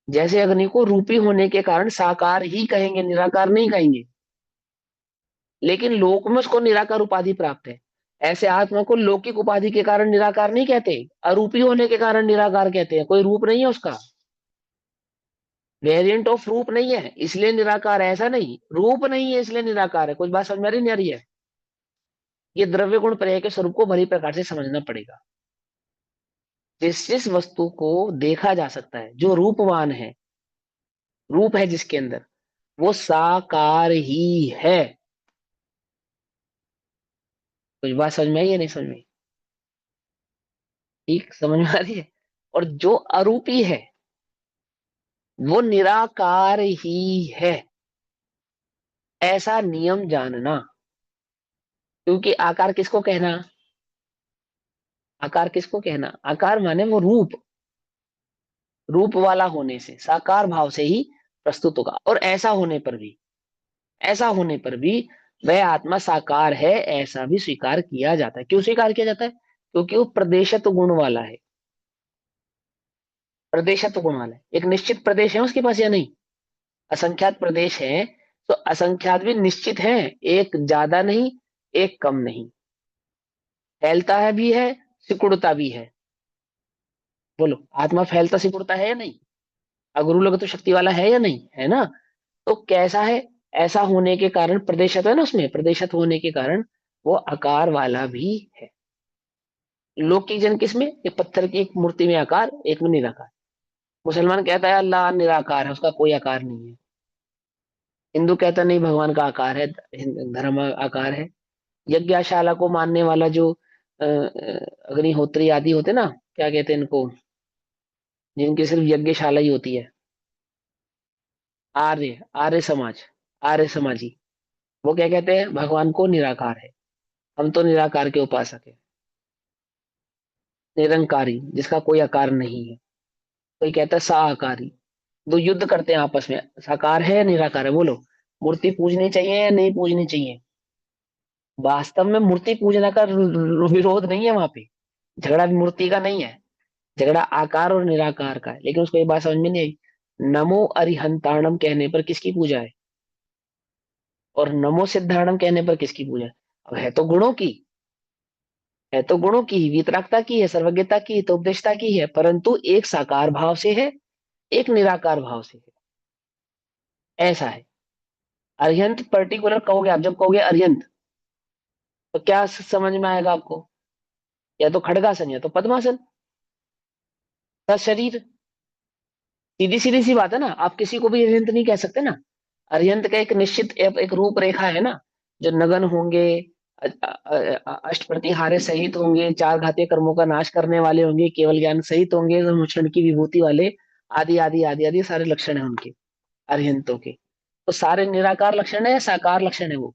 जैसे अग्नि को रूपी होने के कारण साकार ही कहेंगे, निराकार नहीं कहेंगे, लेकिन लोक में उसको निराकार उपाधि प्राप्त है। ऐसे आत्मा को लौकिक उपाधि के कारण निराकार नहीं कहते, अरूपी होने के कारण निराकार कहते हैं। कोई रूप नहीं है उसका, वेरिएंट ऑफ रूप नहीं है इसलिए निराकार है, ऐसा नहीं, रूप नहीं है इसलिए निराकार है। कुछ बात समझ में आ रही नहीं आ रही है? ये द्रव्य गुण पर्याय के स्वरूप को भली प्रकार से समझना पड़ेगा। जिस जिस वस्तु को देखा जा सकता है, जो रूपवान है, रूप है जिसके अंदर, वो साकार ही है। कुछ बात समझ में आई या नहीं समझ में आई? ठीक समझ में आ रही है? और जो अरूपी है वो निराकार ही है, ऐसा नियम जानना। क्योंकि आकार किसको कहना, आकार किसको कहना, आकार माने वो रूप, रूप वाला होने से, साकार भाव से ही प्रस्तुत होगा। और ऐसा होने पर भी, ऐसा होने पर भी वह आत्मा साकार है ऐसा भी स्वीकार किया जाता है। क्यों स्वीकार किया जाता है? क्योंकि वो प्रदेशत्व गुण वाला है, प्रदेशत्व गुण वाला है। एक निश्चित प्रदेश है उसके पास या नहीं? असंख्यात प्रदेश है, तो असंख्यात भी निश्चित है, एक ज्यादा नहीं एक कम नहीं, फैलता है भी है, सिकुड़ता भी है। बोलो, आत्मा फैलता सिकुड़ता है या नहीं? अगुरु लघु तो शक्ति वाला है या नहीं, है ना। तो कैसा है, ऐसा होने के कारण प्रदेशत्व है ना उसमें, प्रदेशत्व होने के कारण वो आकार वाला भी है। लौकिक जन किसमें, एक पत्थर की एक मूर्ति में आकार, एक में निराकार। मुसलमान कहता है अल्लाह निराकार है, उसका कोई आकार नहीं है। हिंदू कहता नहीं भगवान का आकार है, धर्म आकार है। यज्ञशाला को मानने वाला जो अग्निहोत्री आदि होते ना, क्या कहते हैं इनको, जिनकी सिर्फ यज्ञशाला ही होती है, आर्य, आर्य समाज, आर्य समाजी, वो क्या कहते हैं, भगवान को निराकार है, हम तो निराकार के उपासक है, निरंकारी जिसका कोई आकार नहीं है। कोई कहता है साकारी। दो युद्ध करते हैं आपस में, साकार है या निराकार है, बोलो। मूर्ति पूजनी चाहिए या नहीं पूजनी चाहिए? वास्तव में मूर्ति पूजना का विरोध नहीं है वहां पे, झगड़ा मूर्ति का नहीं है, झगड़ा आकार और निराकार का है। लेकिन उसको ये बात समझ में नहीं आई, नमो अरिहंताणम कहने पर किसकी पूजा है, और नमो सिद्धाणम कहने पर किसकी पूजा है? अब है तो गुणों की, है तो गुणों की, वितरागता की है, सर्वज्ञता की है, तो उपदेशता की है, परंतु एक साकार भाव से है, एक निराकार भाव से है, ऐसा है। अर्यंत पर्टिकुलर कहोगे आप, जब कहोगे अर्यंत तो क्या समझ में आएगा आपको? या तो खड़गासन या तो पद्मासन, सशरीर। सीधी सीधी सी बात है ना, आप किसी को भी अर्यंत नहीं कह सकते ना। अर्यंत का एक निश्चित एक रूपरेखा है ना, जो नगन होंगे, अष्टप्रतिहारे सहित होंगे, चार घातीय कर्मों का नाश करने वाले होंगे, केवल ज्ञान सहित होंगे, मुचरण की विभूति वाले, आदि आदि आदि आदि सारे लक्षण है उनके अर्यंतों के। तो सारे निराकार लक्षण है या साकार लक्षण है वो?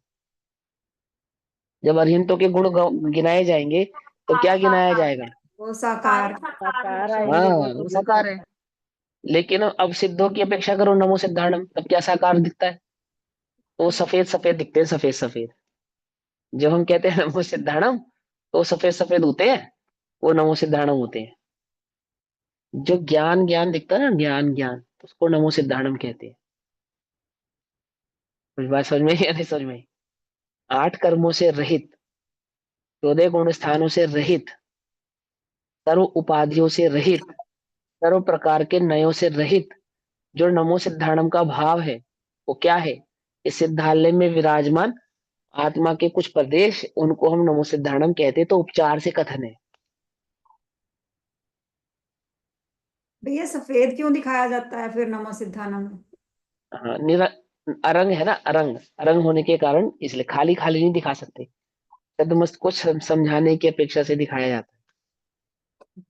जब अर्यंतों के गुण गिनाए जाएंगे तो क्या गिनाया जाएगा? वो साकार। साकार हाँ आएंगे वो तो वो दिखा। साकार है। लेकिन अब सिद्धों की अपेक्षा करो, नमो सिद्धाणम, तब क्या साकार दिखता है? तो वो सफेद सफेद दिखते हैं, सफेद सफेद। जब हम कहते हैं नमो सिद्धाणम तो सफेद सफेद होते हैं, वो नमो सिद्धाणम होते हैं। जो ज्ञान ज्ञान दिखता है ना, ज्ञान ज्ञान, तो उसको नमो सिद्धाणम कहते हैं। कुछ बात समझ में आई या नहीं समझ में आई? 8 कर्मों से रहित, 14 गुण स्थानों से रहित, सर्व उपाधियों से रहित, सर्व प्रकार के नयों से रहित, जो नमो सिद्धाणम का भाव है, वो क्या है? इस सिद्धालय में विराजमान आत्मा के कुछ प्रदेश, उनको हम नमो सिद्धाणम कहते हैं। तो उपचार से कथन है। भैया सफेद क्यों दिखाया जाता है फिर नमो सिद्धानम में? हाँ, अरंग है ना, अरंग, अरंग होने के कारण इसलिए खाली खाली नहीं दिखा सकते, छद्मस्त को समझाने की अपेक्षा से दिखाया जाता है।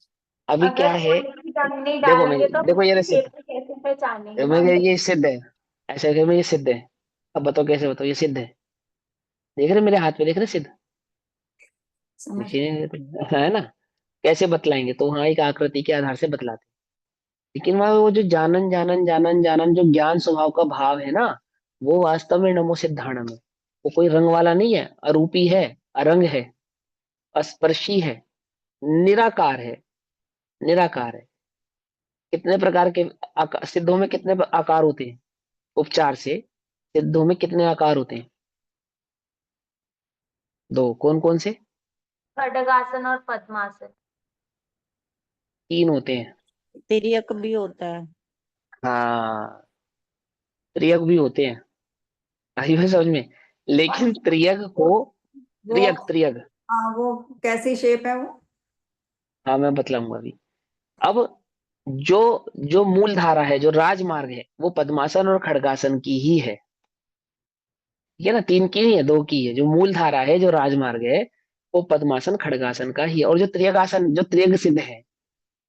अभी क्या अगर है, कोई रंग नहीं देखो मैं, डालेंगे तो देखो ये सिद्ध, खेत में कैसे पहचानेंगे मैं ना? ये सिद्ध है, ऐसे अगर मैं ये सिद्ध है। अब बताओ कैसे, बताओ ये सिद्ध है, देख रहे मेरे हाथ में, देख रहे सिद्ध, समझ। देखिए है ना। कैसे बतलाएंगे? तो वहां एक आकृति के आधार से बतलाते हैं। लेकिन वहां वो जो जानन जानन जानन जानन, जो ज्ञान स्वभाव का भाव है ना, वो वास्तव में नमो सिद्धाणम है। वो कोई रंग वाला नहीं है, अरूपी है, अरंग है, अस्पर्शी है, निराकार है, निराकार है। कितने प्रकार के सिद्धों में कितने आकार होते हैं? उपचार से सिद्धों में कितने आकार होते हैं? 2, कौन कौन से? खड्गासन और पद्मासन। 3 होते हैं। तिर्यक भी होता है। हाँ, त्रियक भी होते हैं, आई बात समझ में। लेकिन त्रियक को, वो त्रियक त्रियक, हाँ, वो कैसी शेप है वो? हाँ मैं बतलाऊंगा अभी। अब जो जो मूल धारा है, जो राजमार्ग है, वो पद्मासन और खड़गासन की ही है। ठीक है ना, 3 की नहीं है, 2 की है। जो मूल धारा है, जो राजमार्ग है, वो पद्मासन खड़गासन का ही है। और जो त्रियगासन, जो त्रियग सिद्ध है,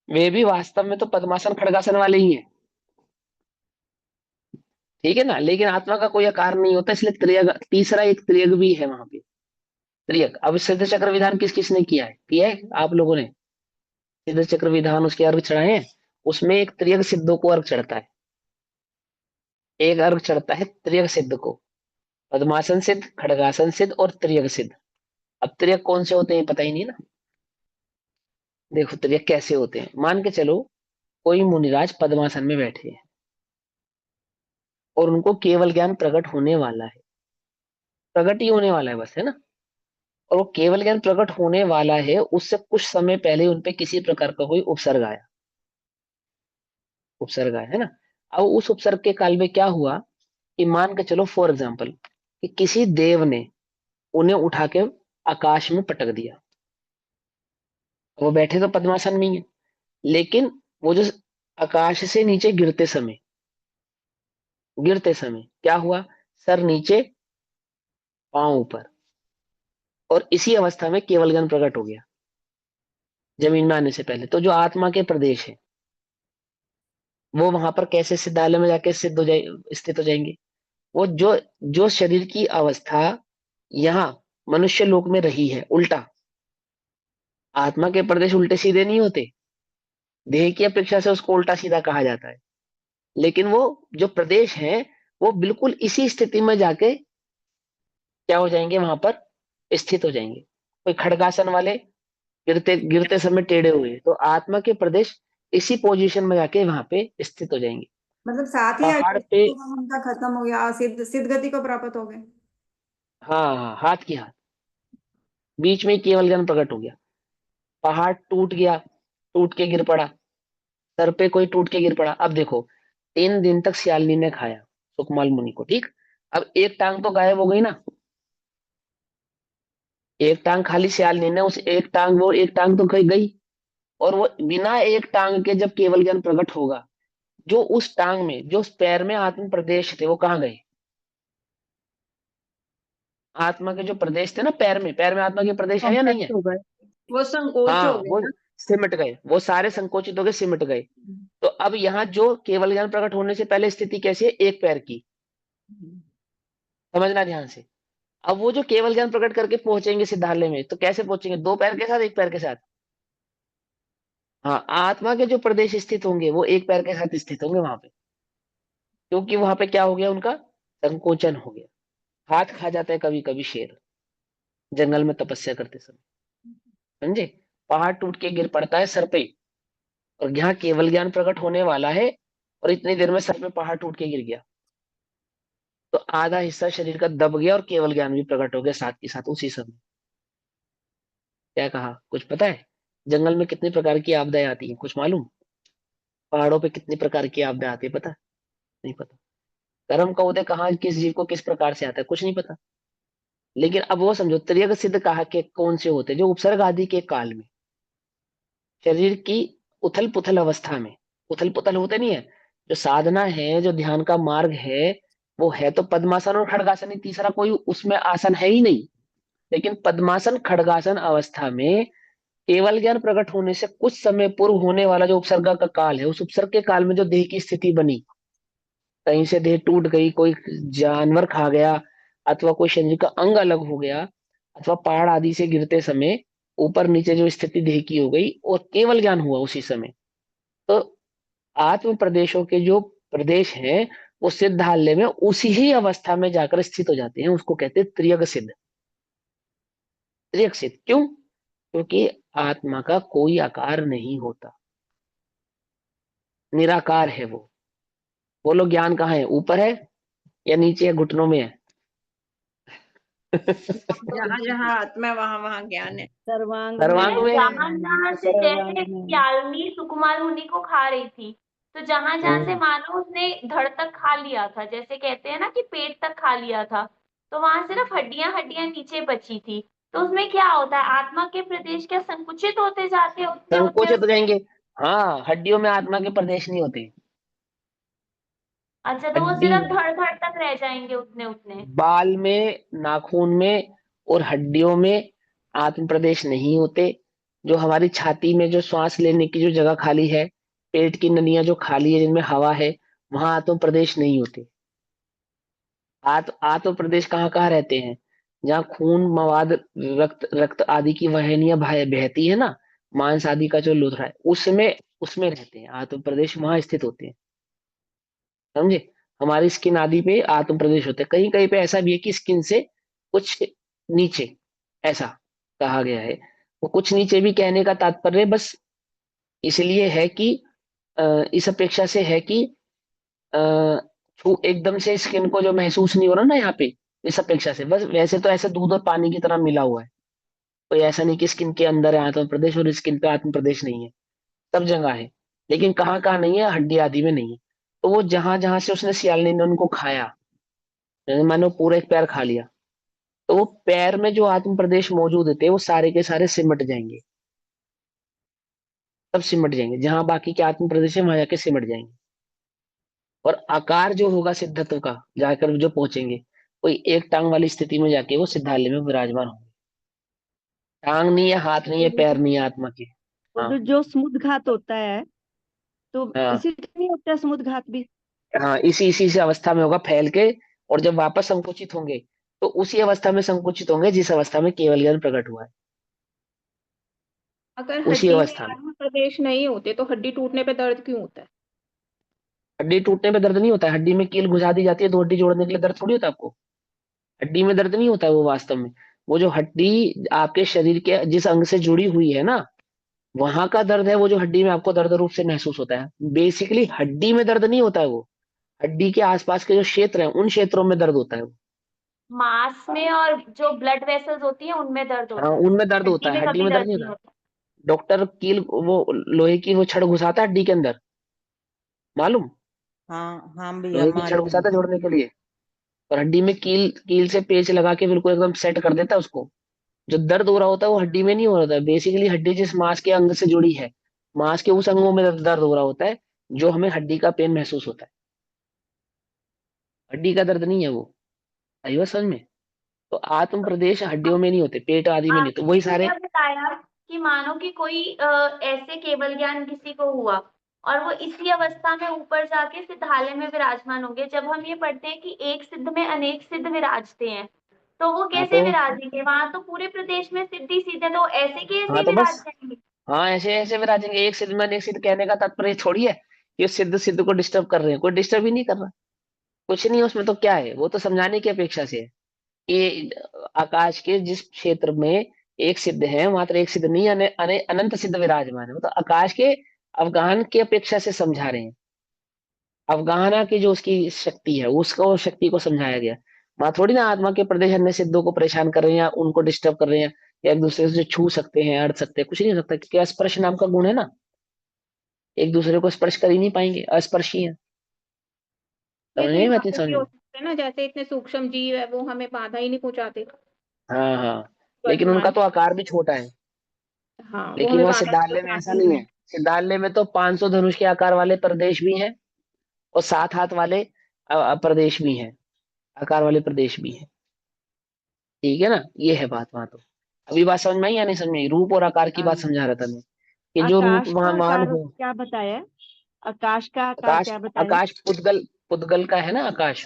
वे भी वास्तव में तो पद्मासन खड़गासन वाले ही हैं। ठीक है ना, लेकिन आत्मा का कोई आकार नहीं होता, इसलिए त्रियग, तीसरा एक त्रियग भी है वहां पे, त्रियग। अब सिद्ध चक्र विधान किस किसने किया है आप लोगों ने? सिद्ध चक्र विधान, उसके अर्घ चढ़ाए हैं। उसमें एक त्रियग सिद्धों को अर्घ चढ़ता है, एक अर्घ चढ़ता है त्रियग सिद्ध को। पद्मासन सिद्ध, खड़गासन सिद्ध और त्रियग सिद्ध। अब त्रियग कौन से होते हैं पता ही नहीं ना। देखो त्रियग कैसे होते हैं, मान के चलो कोई मुनिराज पद्मासन में बैठे हैं और उनको केवल ज्ञान प्रकट होने वाला है, प्रकट ही होने वाला है बस, है ना। और वो केवल ज्ञान प्रकट होने वाला है, उससे कुछ समय पहले उनपे किसी प्रकार का कोई उपसर्ग आया, उपसर्ग आया, है ना। अब उस उपसर्ग के काल में क्या हुआ कि मान के चलो फॉर एग्जाम्पल कि किसी देव ने उन्हें उठा के आकाश में पटक दिया। वो बैठे तो पद्मासन में ही है, लेकिन वो जो आकाश से नीचे गिरते समय क्या हुआ? सर नीचे, पांव ऊपर, और इसी अवस्था में केवल ज्ञान प्रकट हो गया जमीन में आने से पहले। तो जो आत्मा के प्रदेश है, वो वहां पर कैसे सिद्धालय में जाके सिद्ध हो जाए, स्थित हो जाएंगे? वो जो जो शरीर की अवस्था यहाँ मनुष्य लोक में रही है, उल्टा, आत्मा के प्रदेश उल्टे सीधे नहीं होते, देह की अपेक्षा से उसको उल्टा सीधा कहा जाता है। लेकिन वो जो प्रदेश है, वो बिल्कुल इसी स्थिति में जाके क्या हो जाएंगे, वहां पर स्थित हो जाएंगे। कोई खड़गासन वाले गिरते गिरते समय टेढ़े हुए, तो आत्मा के प्रदेश इसी पोजीशन में जाके वहां पे स्थित हो जाएंगे। मतलब साथ ही पहाड़ पे, उनका खत्म हो गया, सिद्ध सिद्ध गति को प्राप्त हो गए। हाँ हाँ, हाथ की हाथ, बीच में केवल ज्ञान प्रकट हो गया। पहाड़ टूट गया, टूट के गिर पड़ा, सर पे कोई टूट के गिर पड़ा। अब देखो 3 दिन तक सियालनी ने खाया सुकमाल मुनि को, ठीक। अब एक टांग तो गायब हो गई ना, एक टांग खाली सियालनी ने उस एक टांग, वो एक टांग तो कहीं गई। और वो बिना एक टांग के जब केवल ज्ञान प्रकट होगा, जो उस टांग में, जो उस पैर में आत्म प्रदेश थे, वो कहाँ गए? आत्मा के जो प्रदेश थे ना पैर में आत्मा के प्रदेश है या नहीं कॉम्पैक्ट है? हो गए। वो संकोच हाँ, हो गए वो ना। सिमट गए, वो सारे संकोचित हो गए, सिमट गए। तो अब यहाँ जो केवल ज्ञान प्रकट होने से पहले स्थिति कैसी है? एक पैर की। समझना ध्यान से। अब वो जो केवल ज्ञान प्रकट करके पहुंचेंगे सिद्धालय में, तो कैसे पहुंचेंगे? दो पैर के साथ, एक पैर के साथ? हाँ, आत्मा के जो प्रदेश स्थित होंगे वो एक पैर के साथ स्थित होंगे वहां पे, क्योंकि वहां पे क्या हो गया? उनका संकोचन हो गया। हाथ खा जाता है कभी कभी शेर, जंगल में तपस्या करते समय, समझे? पहाड़ टूट के गिर पड़ता है सर पे, और यहाँ केवल ज्ञान प्रकट होने वाला है, और इतनी देर में सर पे पहाड़ टूट के गिर गया, तो आधा हिस्सा शरीर का दब गया और केवल ज्ञान भी प्रकट हो गया साथ के साथ उसी समय। क्या कहा? कुछ पता है? जंगल में कितनी प्रकार की आपदाएं आती हैं, कुछ मालूम? पहाड़ों पे कितनी प्रकार की आपदाएं आती है, पता? नहीं पता। कर्म का उदय कहाँ किस जीव को किस प्रकार से आता है, कुछ नहीं पता। लेकिन अब वो समझो, त्रियग सिद्ध कहा के कौन से होते हैं? जो उपसर्ग आदि के काल में शरीर की उथल पुथल अवस्था में, उथल पुथल होते नहीं है, जो साधना है, जो ध्यान का मार्ग है, वो है तो पद्मासन और खड़गासन ही, तीसरा कोई उसमें आसन है ही नहीं। लेकिन पद्मासन खड़गासन अवस्था में केवल ज्ञान प्रकट होने से कुछ समय पूर्व होने वाला जो उपसर्ग का काल है, उस उपसर्ग के काल में जो देह की स्थिति बनी, कहीं से देह टूट गई, कोई जानवर खा गया, अथवा कोई शरीर का अंग अलग हो गया, अथवा पहाड़ आदि से गिरते समय ऊपर नीचे जो स्थिति देह की हो गई, और केवल ज्ञान हुआ उसी समय, तो आत्म प्रदेशों के जो प्रदेश हैं, वो सिद्धालय में उसी ही अवस्था में जाकर स्थित हो जाते हैं। उसको कहते हैं त्रियग सिद्ध। त्रियग सिद्ध क्यों? क्योंकि आत्मा का कोई आकार नहीं होता, निराकार है वो। बोलो, ज्ञान कहाँ है? ऊपर है या नीचे है, घुटनों में है? जहाँ जहाँ आत्मा है वहां वहां ज्ञान है। सर्वांग सर्वांग अरे में है। जहां जहां से, सर्वांग जैसे में याल्मी सुकुमार मुनि को खा रही थी, तो जहां जहां से हम्म, मानो उसने धड़ तक खा लिया था, जैसे कहते हैं ना कि पेट तक खा लिया था, तो वहां सिर्फ हड्डियां हड्डियां नीचे बची थी। तो उसमें क्या होता है, आत्मा के प्रदेश क्या संकुचित होते जाते हैं उतने उतने संकोचित हो उतने? जाएंगे। हाँ, हड्डियों में आत्मा के प्रदेश नहीं होते। अच्छा, तो वो हड्डी, सिर्फ धड़ धड़ तक रह जाएंगे उतने उतने? बाल में, नाखून में और हड्डियों में आत्म प्रदेश नहीं होते। जो हमारी छाती में जो श्वास लेने की जो जगह खाली है, पेट की नलियां जो खाली है जिनमें हवा है, वहां आत्म प्रदेश नहीं होते। आत्म प्रदेश कहाँ कहाँ रहते हैं? जहाँ खून, मवाद, रक्त रक्त आदि की वाहिनियां बहती है ना, मांस आदि का जो लोथड़ा है, उसमें उसमें रहते हैं आत्म प्रदेश, वहां स्थित होते हैं। समझे? हमारी स्किन आदि पे आत्म प्रदेश होते हैं। कहीं कहीं पे ऐसा भी है कि स्किन से कुछ नीचे, ऐसा कहा गया है। वो कुछ नीचे भी कहने का तात्पर्य बस इसलिए है कि इस अपेक्षा से है कि अ, एकदम से स्किन को जो महसूस नहीं हो रहा ना यहाँ पे, इस अपेक्षा से बस। वैसे तो ऐसे दूध और पानी की तरह मिला हुआ है, कोई ऐसा नहीं कि स्किन के अंदर है आत्म प्रदेश और स्किन पे आत्म प्रदेश नहीं है। सब जगह है, लेकिन कहाँ कहाँ नहीं है, हड्डी आदि में नहीं है। तो वो जहां जहां से उसने सियालनी ने उनको खाया, मानो पूरा एक पैर खा लिया, तो वो पैर में जो आत्म प्रदेश मौजूद थे वो सारे के सारे सिमट जाएंगे। सब सिमट जाएंगे, जहां बाकी के आत्म प्रदेश है वहां जाके सिमट जाएंगे। और आकार जो होगा सिद्धत्व का, जाकर जो पहुंचेंगे, कोई एक टांग वाली स्थिति में जाके वो सिद्धालय में विराजमान होंगे। टांग नहीं है, हाथ नहीं है, पैर नहीं है आत्मा के। वो हाँ, जो समुद्घात होता है, तो हाँ, इसी से नहीं होता समुद्घात भी? हाँ, इसी इसी से अवस्था में होगा फैल के, और जब वापस संकुचित होंगे, तो उसी अवस्था में संकुचित होंगे जिस अवस्था में केवल ज्ञान प्रकट हुआ है, अगर उसी हड्डी में अवस्था में। आत्म प्रदेश नहीं होते तो हड्डी टूटने पे दर्द क्यों होता है? हड्डी टूटने पे दर्द नहीं होता है, हड्डी में कील घुसा दी जाती है तो हड्डी जोड़ने के लिए दर्द थोड़ी होता है आपको। हड्डी में दर्द नहीं होता है वो वास्तव में। वो जो हड्डी आपके शरीर के जिस अंग से जुड़ी हुई है ना, वहां का दर्द है वो, जो हड्डी में आपको दर्द रूप से महसूस होता है। बेसिकली हड्डी में दर्द नहीं होता है वो, हड्डी के आसपास के जो क्षेत्र हैं उन क्षेत्रों में दर्द होता है वो। मांस में और जो ब्लड वेसल्स होती है उनमें दर्द हाँ, होता है। उनमें दर्द होता हड्डी है, में हड्डी कभी में दर्द दर्द नहीं नहीं होता। होता। डॉक्टर कील, वो लोहे की वो छड़ घुसाता है हड्डी के अंदर, मालूम? हाँ हाँ भैया, लोहे की छड़ मालूम। घुसाता है जोड़ने के लिए। और हड्डी में कील कील से पेच लगा के बिल्कुल एकदम सेट कर देता है उसको। जो दर्द हो रहा होता है वो हड्डी में नहीं हो रहा होता, बेसिकली हड्डी जिस मांस के अंग से जुड़ी है, मांस के उस अंगों में दर्द हो रहा होता है, जो हमें हड्डी का पेन महसूस होता है। हड्डी का दर्द नहीं है वो। आई बात समझ में? तो आत्म प्रदेश हड्डियों में नहीं होते, पेट आदि में नहीं, तो वही आपने सारे। क्या बताया कि मानो कि कोई ऐसे केवल ज्ञान किसी को हुआ और वो इसी अवस्था में ऊपर जाके सिद्धालय में विराजमान होंगे। जब हम ये पढ़ते हैं कि एक सिद्ध में अनेक सिद्ध विराजते हैं, तो वो हाँ कैसे तो विराजेंगे? वहां तो पूरे प्रदेश में सिद्धि सीधे, तो ऐसे के हाँ ऐसे तो विराज बस, जाएंगे। हाँ ऐसे ऐसे विराजेंगे। एक सिद्ध में अनेक सिद्ध कहने का तात्पर्य थोड़ी है कि उस सिद्ध सिद्ध को डिस्टर्ब कर रहे हैं, कोई डिस्टर्ब ही नहीं कर रहा। कुछ नहीं है उसमें, तो क्या है, वो तो समझाने की अपेक्षा से है कि आकाश के जिस क्षेत्र में एक सिद्ध है, मात्र एक सिद्ध नहीं, अनंत सिद्ध विराजमान है, मतलब आकाश के अवगाहन की अपेक्षा से समझा रहे हैं। अवगाहना की जो उसकी शक्ति है, उसको शक्ति को समझाया गया। वहां थोड़ी ना आत्मा के प्रदेश अन्य सिद्धों को परेशान कर रहे हैं या उनको डिस्टर्ब कर रहे हैं, या एक दूसरे से छू सकते हैं, अड़ सकते हैं, कुछ नहीं हो सकता, क्योंकि स्पर्श नाम का गुण है ना, एक दूसरे को स्पर्श कर ही नहीं पाएंगे, अस्पर्शी है। ये समझ तो नहीं बात, नहीं इंसानों समझ की हो में? सकते हैं ना, जैसे इतने सूक्ष्म जीव है वो हमें बाधा ही नहीं पहुंचाते हाँ हाँ, लेकिन उनका वर्तमान। तो आकार भी छोटा है। हाँ, वो लेकिन हमें वह बाधा नहीं सिद्धालय में ऐसा पहुंचाते। नहीं है। सिद्धालय में तो 500 धनुष के आकार वाले प्रदेश भी हैं, और 7 हाथ वाले प्रदेश भी हैं, आकार वाले प्रदेश भी हैं। ठीक है ना, ये है बात वहां तो। अभी बात समझ में आई या नहीं समझ में आई? रूप और आकार की बात हाँ, समझा रहा था मैं, कि जो रूप आकाश का वहां मान आकार हो। क्या बताया? आकाश का आकार आकाश, क्या बताया? आकाश पुद्गल, पुद्गल का है ना आकाश,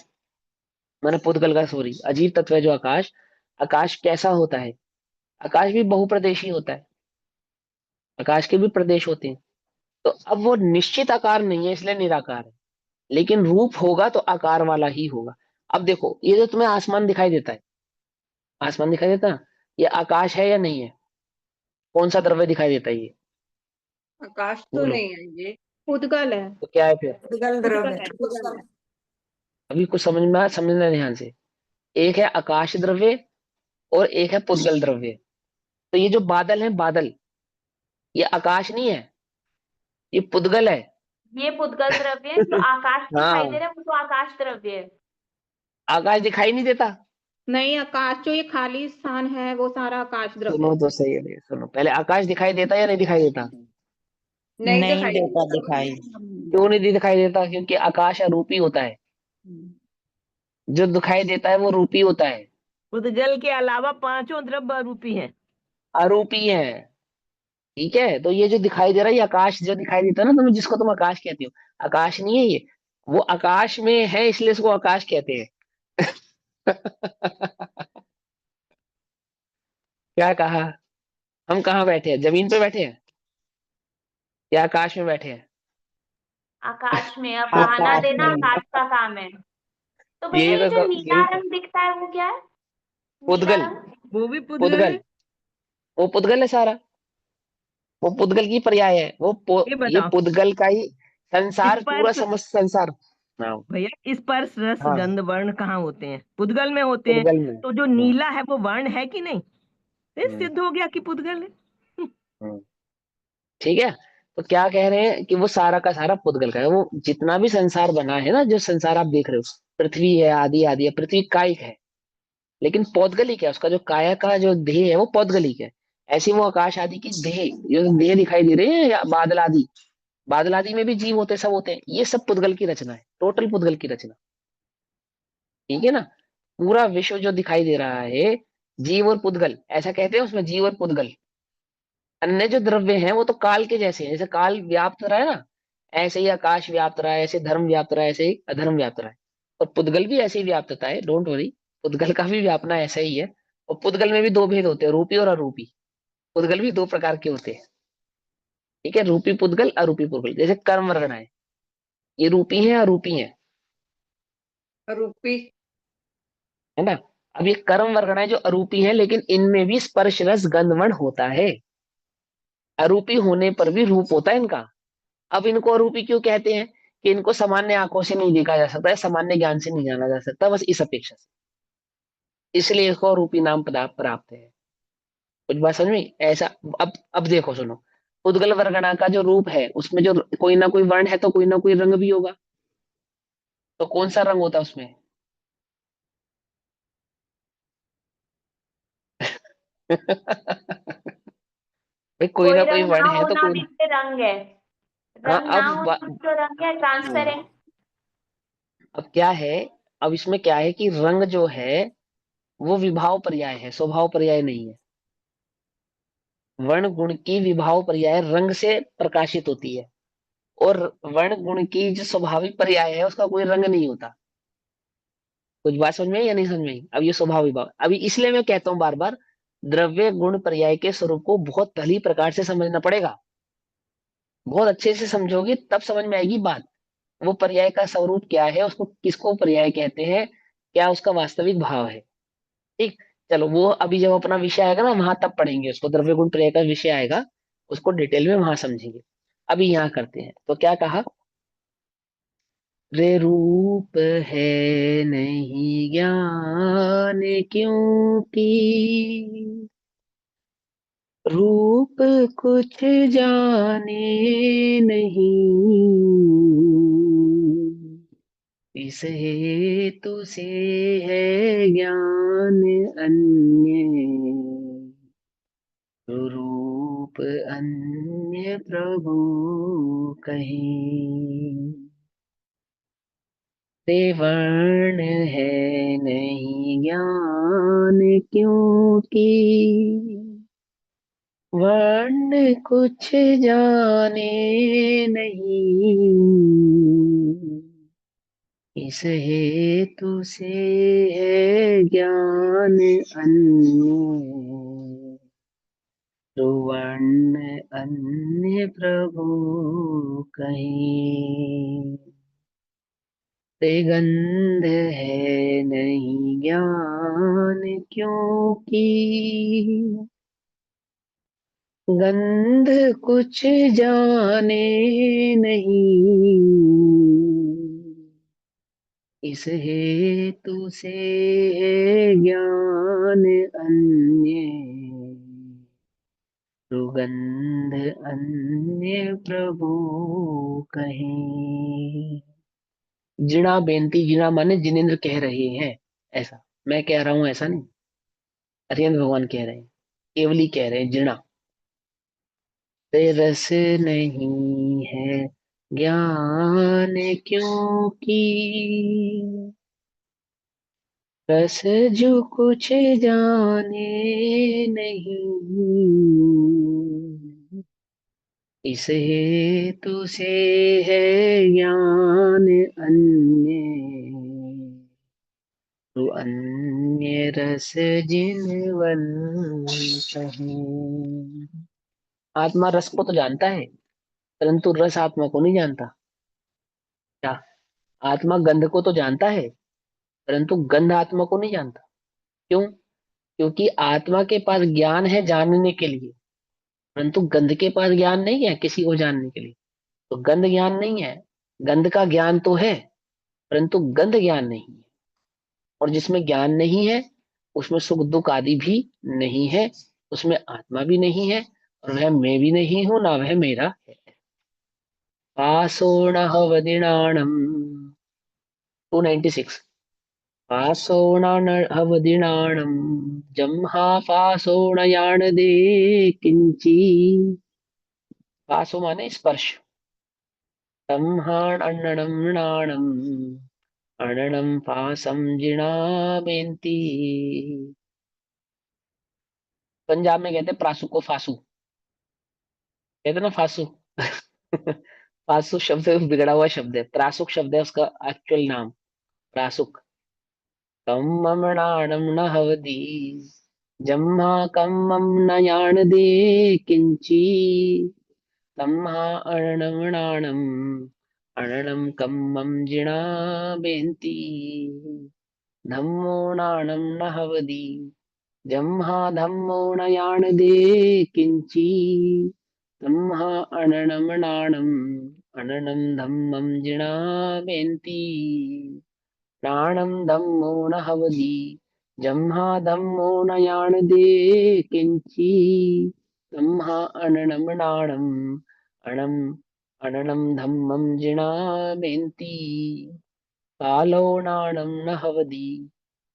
मैंने पुद्गल का, सॉरी, अजीब तत्व है जो आकाश। आकाश कैसा होता है? आकाश भी बहुप्रदेशी होता है, आकाश के भी प्रदेश होते हैं। तो अब वो निश्चित आकार नहीं है, इसलिए निराकार है, लेकिन रूप होगा तो आकार वाला ही होगा। अब देखो, ये जो तुम्हें आसमान दिखाई देता है, आसमान दिखाई देता है, ये आकाश है या नहीं है? कौन सा द्रव्य दिखाई देता है ये? आकाश तो बोलो। नहीं है ये। उद्गल है। तो क्या है फिर? उद्गल उद्गल द्रव्य। है, उद्गल है। अभी कुछ समझना ध्यान से। एक है आकाश द्रव्य और एक है पुद्गल द्रव्य। तो ये जो बादल है, बादल, ये आकाश नहीं है, ये पुद्गल है। ये पुद्गल द्रव्य है, जो आकाश दिखाई दे हाँ, रहा है वो तो आकाश द्रव्य है। आकाश दिखाई नहीं देता। नहीं, आकाश जो ये खाली स्थान है वो सारा आकाश द्रव्य सुनो है। तो सही है, सुनो पहले, आकाश दिखाई देता या नहीं दिखाई देता? नहीं नहीं दिखाई देता देता। दिखाई। क्यों नहीं दिखाई देता? क्योंकि आकाश अरूपी होता है, जो दिखाई देता है वो रूपी होता है। उद्गल के अलावा पांचों द्रव्य रूपी हैं। अरूपी है। ठीक है, तो ये जो दिखाई दे रहा है, ये आकाश जो दिखाई देता है ना तुम्हें, जिसको तुम आकाश कहती हो, आकाश नहीं है ये, वो आकाश में है इसलिए इसको आकाश कहते हैं। क्या कहा? हम कहाँ बैठे हैं, जमीन पे बैठे हैं या आकाश में बैठे हैं? आकाश में अब बहाना आकाश देना में। आकाश का काम है। तो भैया यही ये तो जो नीला यही तो, रंग दिखता है वो क्या है? नीला पुद्गल, रंग? वो भी पुद्गल पुद्गल, है। वो पुद्गल है सारा, वो पुद्गल की पर्याय है, ये ये बताओ, पुद्गल का ही संसार, पूरा स्पर्श, समस्त संसार। हाँ भैया स्पर्श रस हाँ, गंध वर्ण कहाँ होते हैं? पुद्गल में होते हैं। पुद्गल में। तो जो हाँ, नीला है वो वर्ण है कि नहीं? ये हम्म, सिद्ध हो गया कि पुद्गल है। हम्म। ठीक है, तो क्या कह रहे हैं कि वो सारा का सारा पुद्गल का है। वो जितना भी संसार बना है ना, जो संसार आप देख रहे हो, पृथ्वी है, आदि आदि है, पृथ्वी कायिक है, लेकिन पौद्गलिक है, उसका जो काया का जो देह है वो पौद्गलिक है। ऐसी वो आकाश आदि की देह, जो देह दिखाई दे रहे हैं, या बादल आदि, बादल आदि में भी जीव होते हैं, सब होते हैं, ये सब पुद्गल की रचना है, टोटल पुद्गल की रचना। ठीक है ना, पूरा विश्व जो दिखाई दे रहा है, जीव और पुद्गल ऐसा कहते हैं उसमें, जीव और पुद्गल। अन्य जो द्रव्य हैं वो तो काल के जैसे हैं, जैसे काल व्याप्त रहा है ना, ऐसे ही आकाश व्याप्त रहा है, ऐसे धर्म व्याप्त रहा है, ऐसे ही अधर्म व्याप्त रहा है। और पुद्गल भी ऐसे ही व्याप्तता है, डोंट वरी, पुद्गल का भी व्यापना ऐसा ही है। और पुद्गल में भी दो भेद होते हैं, रूपी और अरूपी। पुद्गल भी दो प्रकार के होते हैं। ठीक है, रूपी पुद्गल, अरूपी पुद्गल। जैसे कर्म वर्गना है, ये रूपी है, अरूपी है, रूपी। है ना। अब ये कर्म वर्गना है जो अरूपी है, लेकिन इनमें भी स्पर्श रस गंधवर्ण होता है। अरूपी होने पर भी रूप होता है इनका। अब इनको अरूपी क्यों कहते हैं? कि इनको सामान्य आंखों से नहीं देखा जा सकता है, सामान्य ज्ञान से नहीं जाना जा सकता, बस इस अपेक्षा से, इसलिए इसको अरूपी नाम प्राप्त है। कुछ बात समझ में ऐसा? अब देखो सुनो, उद्गल वर्गणा का जो रूप है, उसमें जो कोई ना कोई वर्ण है तो कोई ना कोई रंग भी होगा। तो कौन सा रंग होता है उसमें? भाई कोई ना कोई रंग वर्ण ना है तो होना कोई भी तो रंग है। हाँ रंग ना होना भी तो रंग है, ट्रांसपेरेंट। अब क्या है, अब इसमें क्या है कि रंग जो है वो विभाव पर्याय है, स्वभाव पर्याय नहीं है। वर्ण गुण की विभाव पर्याय रंग से प्रकाशित होती है, और वर्ण गुण की जो स्वाभाविक पर्याय है उसका कोई रंग नहीं होता। कुछ बात समझ में आई या नहीं समझ में आई? अब ये स्वभाव विभाव, अभी इसलिए मैं कहता हूँ बार बार, द्रव्य गुण पर्याय के स्वरूप को बहुत भली प्रकार से समझना पड़ेगा। बहुत अच्छे से समझोगे तब समझ में आएगी बात। वो पर्याय का स्वरूप क्या है, उसको किसको पर्याय कहते हैं, क्या उसका वास्तविक भाव है। ठीक, चलो वो अभी जब अपना विषय आएगा ना वहां तब पढ़ेंगे उसको, द्रव्य गुण पर्याय का विषय आएगा, उसको डिटेल में वहां समझेंगे। अभी यहाँ करते हैं, तो क्या कहा, रे रूप है नहीं ज्ञान क्योंकि रूप कुछ जाने नहीं, इस हेतु से है ज्ञान अन्य, रूप अन्य प्रभु कहीं। ते वर्ण है नहीं ज्ञान क्योंकि वर्ण कुछ जाने नहीं, इस हेतु से है ज्ञान अन्य, तो वर्ण अन्य प्रभु कहीं। ते गंध है नहीं ज्ञान क्योंकि गंध कुछ जाने नहीं, इस हेतु से है ज्ञान अन्य, सुगंध अन्य प्रभु कहीं। जिणा बेनती, जिणा माने जिनेंद्र कह रहे हैं, ऐसा मैं कह रहा हूं ऐसा नहीं, हरिहर भगवान कह रहे हैं, केवली कह रहे हैं जिणा। ते रस नहीं है ज्ञान क्योंकि रस जो कुछ जाने नहीं, इस हेतु से है ज्ञान अन्य, तो अन्य रस जिनवन कहीं। आत्मा रस को तो जानता है, परंतु रस आत्मा को नहीं जानता। क्या, आत्मा गंध को तो जानता है, परंतु गंध आत्मा को नहीं जानता। क्यों? क्योंकि आत्मा के पास ज्ञान है जानने के लिए, परंतु गंध के पास ज्ञान नहीं है किसी को जानने के लिए। तो गंध ज्ञान नहीं है, गंध का ज्ञान तो है, परंतु गंध ज्ञान नहीं है। और जिसमें ज्ञान नहीं है उसमें सुख दुख आदि भी नहीं है, उसमें आत्मा भी नहीं है, और वह मैं भी नहीं हूं, ना वह मेरा है। पासोणहवदिनाणम 296, पासोणहवदिनाणम जम्हा पासोणयाण दे किंची। पासो माने स्पर्श, तम्हाण अन्नणम नाणम अननम पासम जिणा बेंती। पंजाब में कहते हैं प्रासु को फासू, कहते हैं ना फासू। फासू शब्द बिगड़ा हुआ शब्द है, प्रासुक शब्द है उसका एक्चुअल नाम, प्रासुक। कम ममणाणम न हवदी जम्मा कम मम न याण दे किंची, तम्हा अणनमणाणम अणनम कम मम जिणा बेंती। धम्मो नाणम न हवदी जम्हा धम्मो न याण दे किंची, तम्हा अननमनाणम अननम धम्मम जिणा बेंती। प्राणम धम्मो न हवदी जम्हा धम्मो न याण दे किंची, तम्हा अननमनाणम अणम अननम धम्मम जिणा बेंती। कालो नाणम न हवदी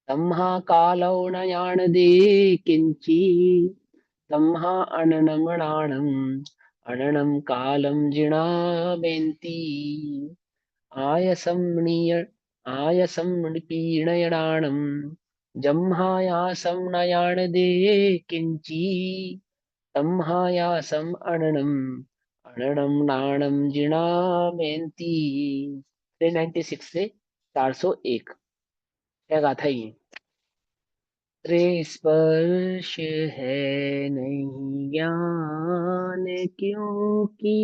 तम्हा कालौ न याणदे किंची तम्हा अननमणाणम अननम कालम जिणामेन्ति आयसं पीणयणाणम जम्हायासं न याणदे किंची तम्हायासम अननम नाणम जिणामेन्ति। 396 से 401 क्या गाथा है ये। रे स्पर्श है नहीं ज्ञान क्योंकि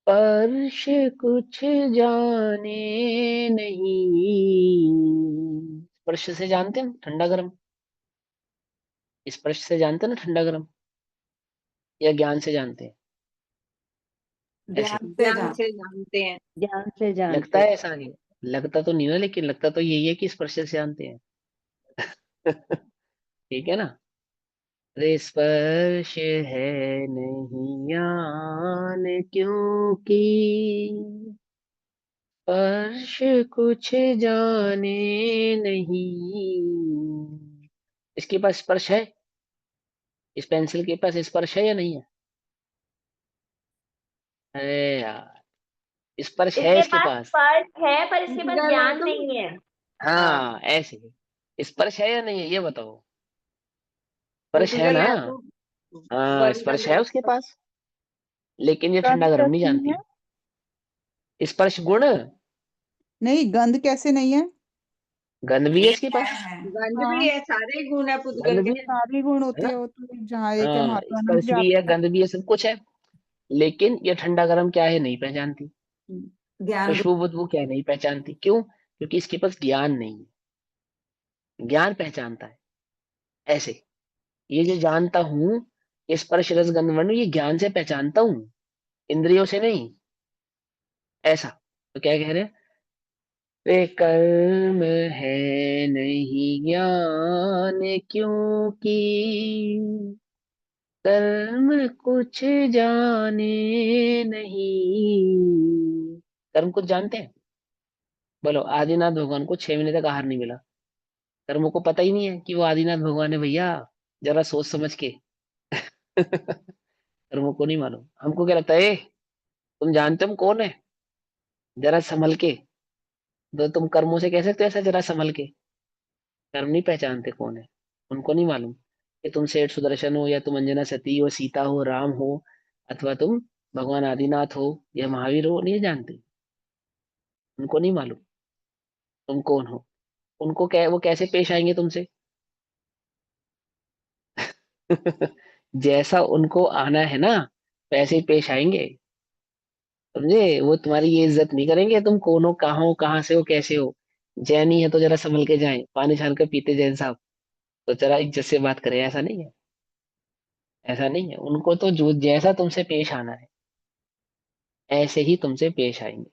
स्पर्श कुछ जाने नहीं। स्पर्श से जानते हैं ठंडा गर्म, स्पर्श से जानते हैं ना ठंडा गर्म, या ज्ञान से जानते हैं? ऐसे ज्ञान से ज्ञान जान से जानते हैं। ज्ञान से जानते लगता है ऐसा नहीं, लगता तो नहीं है, लेकिन लगता तो यही है कि स्पर्श से जानते हैं। ठीक है ना। रे स्पर्श है नहीं ज्ञान क्योंकि स्पर्श कुछ जाने नहीं। इसके पास स्पर्श है, इस पेंसिल के पास स्पर्श है या नहीं है? अरे यार स्पर्श है इसके इसके पास पास। स्पर्श है पर इसके पास पुद्गल है ज्ञान तो नहीं है। हाँ ऐसे स्पर्श है या नहीं है ये बताओ। स्पर्श है पुद्गल ना। है तो हाँ वर्गल स्पर्श है है उसके तो पास, लेकिन ये गंध ठंडा गर्म नहीं कैसे नहीं जानती। है? स्पर्श गुण, नहीं, गंध कैसे नहीं है? गंध भी है इसके पास, है। गंध हाँ, भी है, सारे गुण है पुद्गल गंध के। भी है सारी गुण है होती ना। है, वो तो जहाँ एक है हाँ महात्मा स्पर्श भी है, जाता है। गंध भी है, सब कुछ है, लेकिन ये ठंडा गर्म क्या है नहीं पहचानती। ज्ञान खुशबू बदबू क्या है नहीं पहचानती। क्यों? क्योंकि इसके पास ज्ञान नहीं है। ज्ञान पहचानता है ऐसे। ये जो जानता हूँ, ये स्पर्श रस गंध वर्ण ये ज्ञान से पहचानता हूँ, इंद्रियों से नहीं। ऐसा तो क्या कह रहे हैं, वे कर्म है नहीं ज्ञान क्योंकि कर्म कुछ जाने नहीं। कर्म कुछ जानते हैं? बोलो। आदिनाथ भगवान को 6 महीने तक आहार नहीं मिला, कर्म को पता ही नहीं है कि वो आदिनाथ भगवान है भैया, जरा सोच समझ के। कर्मों को नहीं मालूम। हमको क्या लगता है, तुम जानते हो हम कौन है, जरा संभल के। तो तुम कर्मों से कह सकते हो ऐसा, जरा संभल के। कर्म नहीं पहचानते कौन है, उनको नहीं मालूम कि तुम सेठ सुदर्शन हो, या तुम अंजना सती हो, सीता हो, राम हो, अथवा तुम भगवान आदिनाथ हो या महावीर हो, नहीं जानते। उनको नहीं मालूम तुम कौन हो। उनको क्या, वो कैसे पेश आएंगे तुमसे? जैसा उनको आना है ना, वैसे ही पेश आएंगे। समझे? वो तुम्हारी ये इज्जत नहीं करेंगे, तुम कौन हो, कहाँ हो, कहाँ से हो, कैसे हो। जैनी है तो जरा संभल के जाए, पानी छान कर पीते जैन साहब, तो जरा इज्जत से बात करें। ऐसा नहीं है, ऐसा नहीं है। उनको तो जो जैसा तुमसे पेश आना है ऐसे ही तुमसे पेश आएंगे।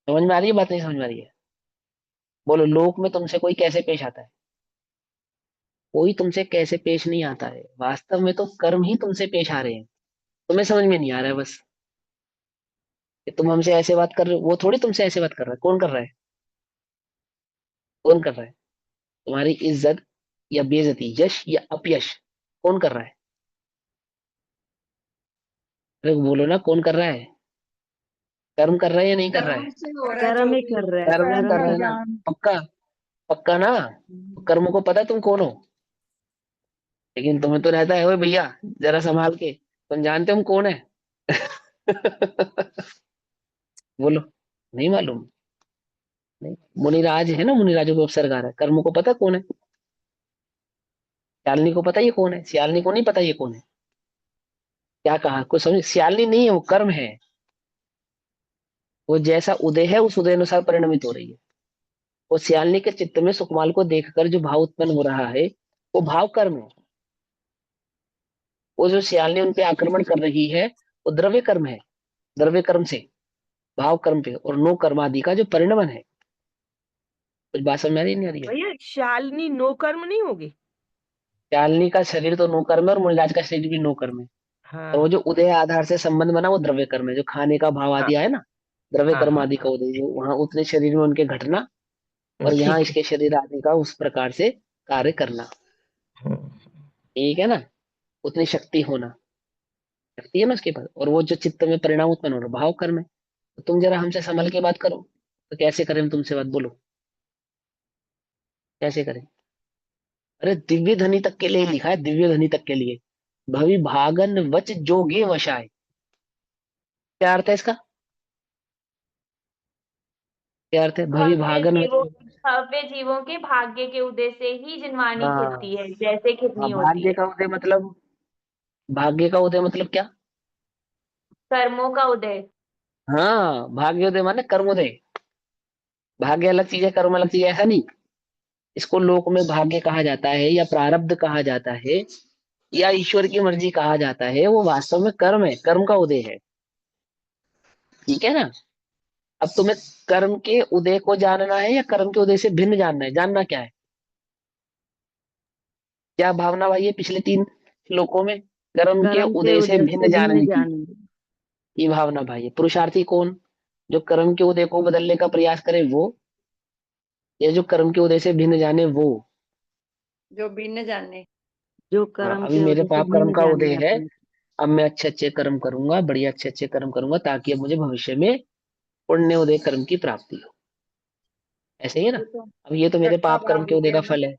समझ में आ रही है बात, नहीं समझ में आ रही है? बोलो, लोक में तुमसे कोई कैसे पेश आता है? कोई तुमसे कैसे पेश नहीं आता है, वास्तव में तो कर्म ही तुमसे पेश आ रहे हैं। तुम्हें समझ में नहीं आ रहा है बस, कि तुम हमसे ऐसे बात कर रहे हो, वो थोड़ी तुमसे ऐसे बात कर रहा है। कौन कर रहा है? कौन कर रहा है? तुम्हारी इज्जत या बेइज्जती, यश या अपयश, कौन कर रहा है? अरे बोलो ना, कौन कर रहा है? कर्म कर रहा है या नहीं कर रहा है? कर्म से हो रहा है कर्म जो ही भी कर हो। रहा है, कर्म ही कर्म कर कर्म रहा और है ना। ज्ञान। पक्का? पक्का ना। कर्म को पता है तुम कौन हो, लेकिन तुम्हें तो रहता है, ओए भैया जरा संभाल के, तुम जानते हो हम कौन है? बोलो, नहीं मालूम। नहीं। मुनिराज है ना, मुनिराजों को अवसर गा रहा है, कर्म को पता कौन है। सियालनी को पता ये कौन है, सियालनी को नहीं पता ये कौन है। क्या कहा कुछ समझ? सियालनी नहीं है, वो कर्म है। वो जैसा उदय है उस उदय अनुसार परिणमित हो रही है। वो सियालनी के चित्त में सुकमाल को देखकर जो भाव उत्पन्न हो रहा है, वो भाव कर्म है। वो जो सियालनी उन पे आक्रमण कर रही है, वो द्रव्य कर्म है। द्रव्य कर्म से भाव कर्म पे, और नो कर्मादि का जो परिणमन है। कुछ बात समझ में आ रही नहीं आ रही है? भैया शालिनी नो कर्म नहीं होगी? सियालनी का शरीर तो नो कर्म है, और मुनिराज का शरीर भी नो कर्म है। और वो हाँ जो उदय आधार से संबंध बना, वो द्रव्य कर्म है, जो खाने का भाव हाँ आदि आया ना, द्रव्य हाँ कर्म हाँ आदि का उदय, जो वहां उतने शरीर में उनके घटना, और यहाँ ठीक है। इसके शरीर आदि का उस प्रकार से कार्य करना, ठीक है ना, उतनी शक्ति होना, शक्ति है ना उसके पास, और वो जो चित्त में परिणाम उत्पन्न हो रहा भाव कर्म है। तो तुम जरा हमसे संभल के बात करो, तो कैसे करें हम तुमसे बात, बोलो कैसे करें। अरे दिव्य ध्वनि तक के लिए लिखा है, दिव्य ध्वनि तक के लिए, भवि भागन वच जोगे वशाय, क्या अर्थ है इसका, क्या अर्थ है भवि भव्य भागन वच। जीवों भव्य जीवों के भाग्य के उदय से ही जिनवानी हाँ खिलती है, जैसे हाँ, खिलनी होती भाग्य है। का उदय मतलब, भाग्य का उदय मतलब क्या। कर्मों का उदय। हाँ, भाग्योदय माने कर्मोदय, भाग्य अलग चीज है कर्म अलग चीज है, ऐसा नहीं। इसको लोक में भाग्य कहा जाता है या प्रारब्ध कहा जाता है या ईश्वर की मर्जी कहा जाता है, वो वास्तव में कर्म है, कर्म का उदय है, ठीक है ना। अब तुम्हें कर्म के उदय को जानना है या कर्म के उदय से भिन्न जानना है, जानना क्या है, क्या भावना भाई है पिछले 3 श्लोकों में, कर्म के कर्म के उदय से उदय भिन्न से भिन्न जानने की, जानेंगे। ये भावना भाई है। पुरुषार्थी कौन, जो कर्म के उदय को बदलने का प्रयास करे वो, या जो कर्म के उदय से भिन्न जाने वो। जो भिन्न जाने। जो हाँ, कर्म अभी के मेरे उदय से पाप कर्म भिन्न का उदय जाने है, अपने। अब मैं अच्छे अच्छे कर्म करूंगा, बढ़िया अच्छे अच्छे कर्म करूंगा, ताकि अब मुझे भविष्य में पुण्य उदय कर्म की प्राप्ति हो, ऐसे ही है ना। ये तो अब ये तो मेरे श्रद्धा पाप कर्म के भाव उदय है का ना। फल है,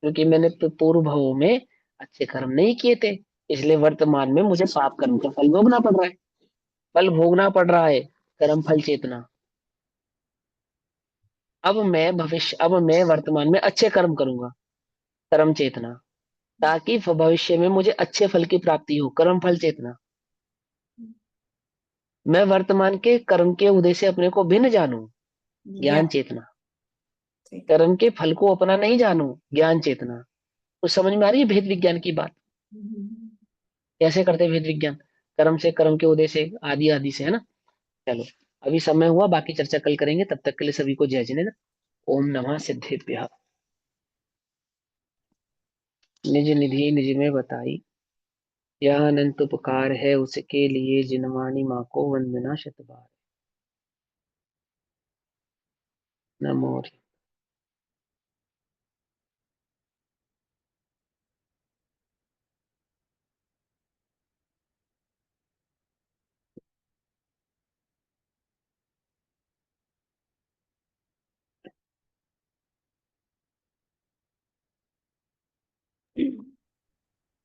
क्योंकि मैंने पूर्व भावों में अच्छे कर्म नहीं किए थे, इसलिए वर्तमान में मुझे पाप कर्म का फल भोगना पड़ रहा है, फल भोगना पड़ रहा है, कर्म फल चेतना। अब मैं वर्तमान में अच्छे कर्म करूंगा, कर्म चेतना, ताकि भविष्य में मुझे अच्छे फल की प्राप्ति हो, कर्म फल चेतना। मैं वर्तमान के कर्म के उदय से अपने को भिन्न जानूं, ज्ञान ज्ञान। चेतना। ठीक। कर्म के फल को अपना नहीं जानूं, ज्ञान चेतना। तो समझ में आ रही है भेद विज्ञान की बात, कैसे करते हैं भेद विज्ञान, कर्म से, कर्म के उदय से, आदि आदि से, है ना। चलो, अभी समय हुआ, बाकी चर्चा कल करेंगे, तब तक के लिए सभी को जय जिनेन्द्र। ओम नमः सिद्धेभ्यः। निज निधि निज में बताई, यह अनंत उपकार है उसके लिए, जिनवाणी माँ को वंदना शत बार। नमो।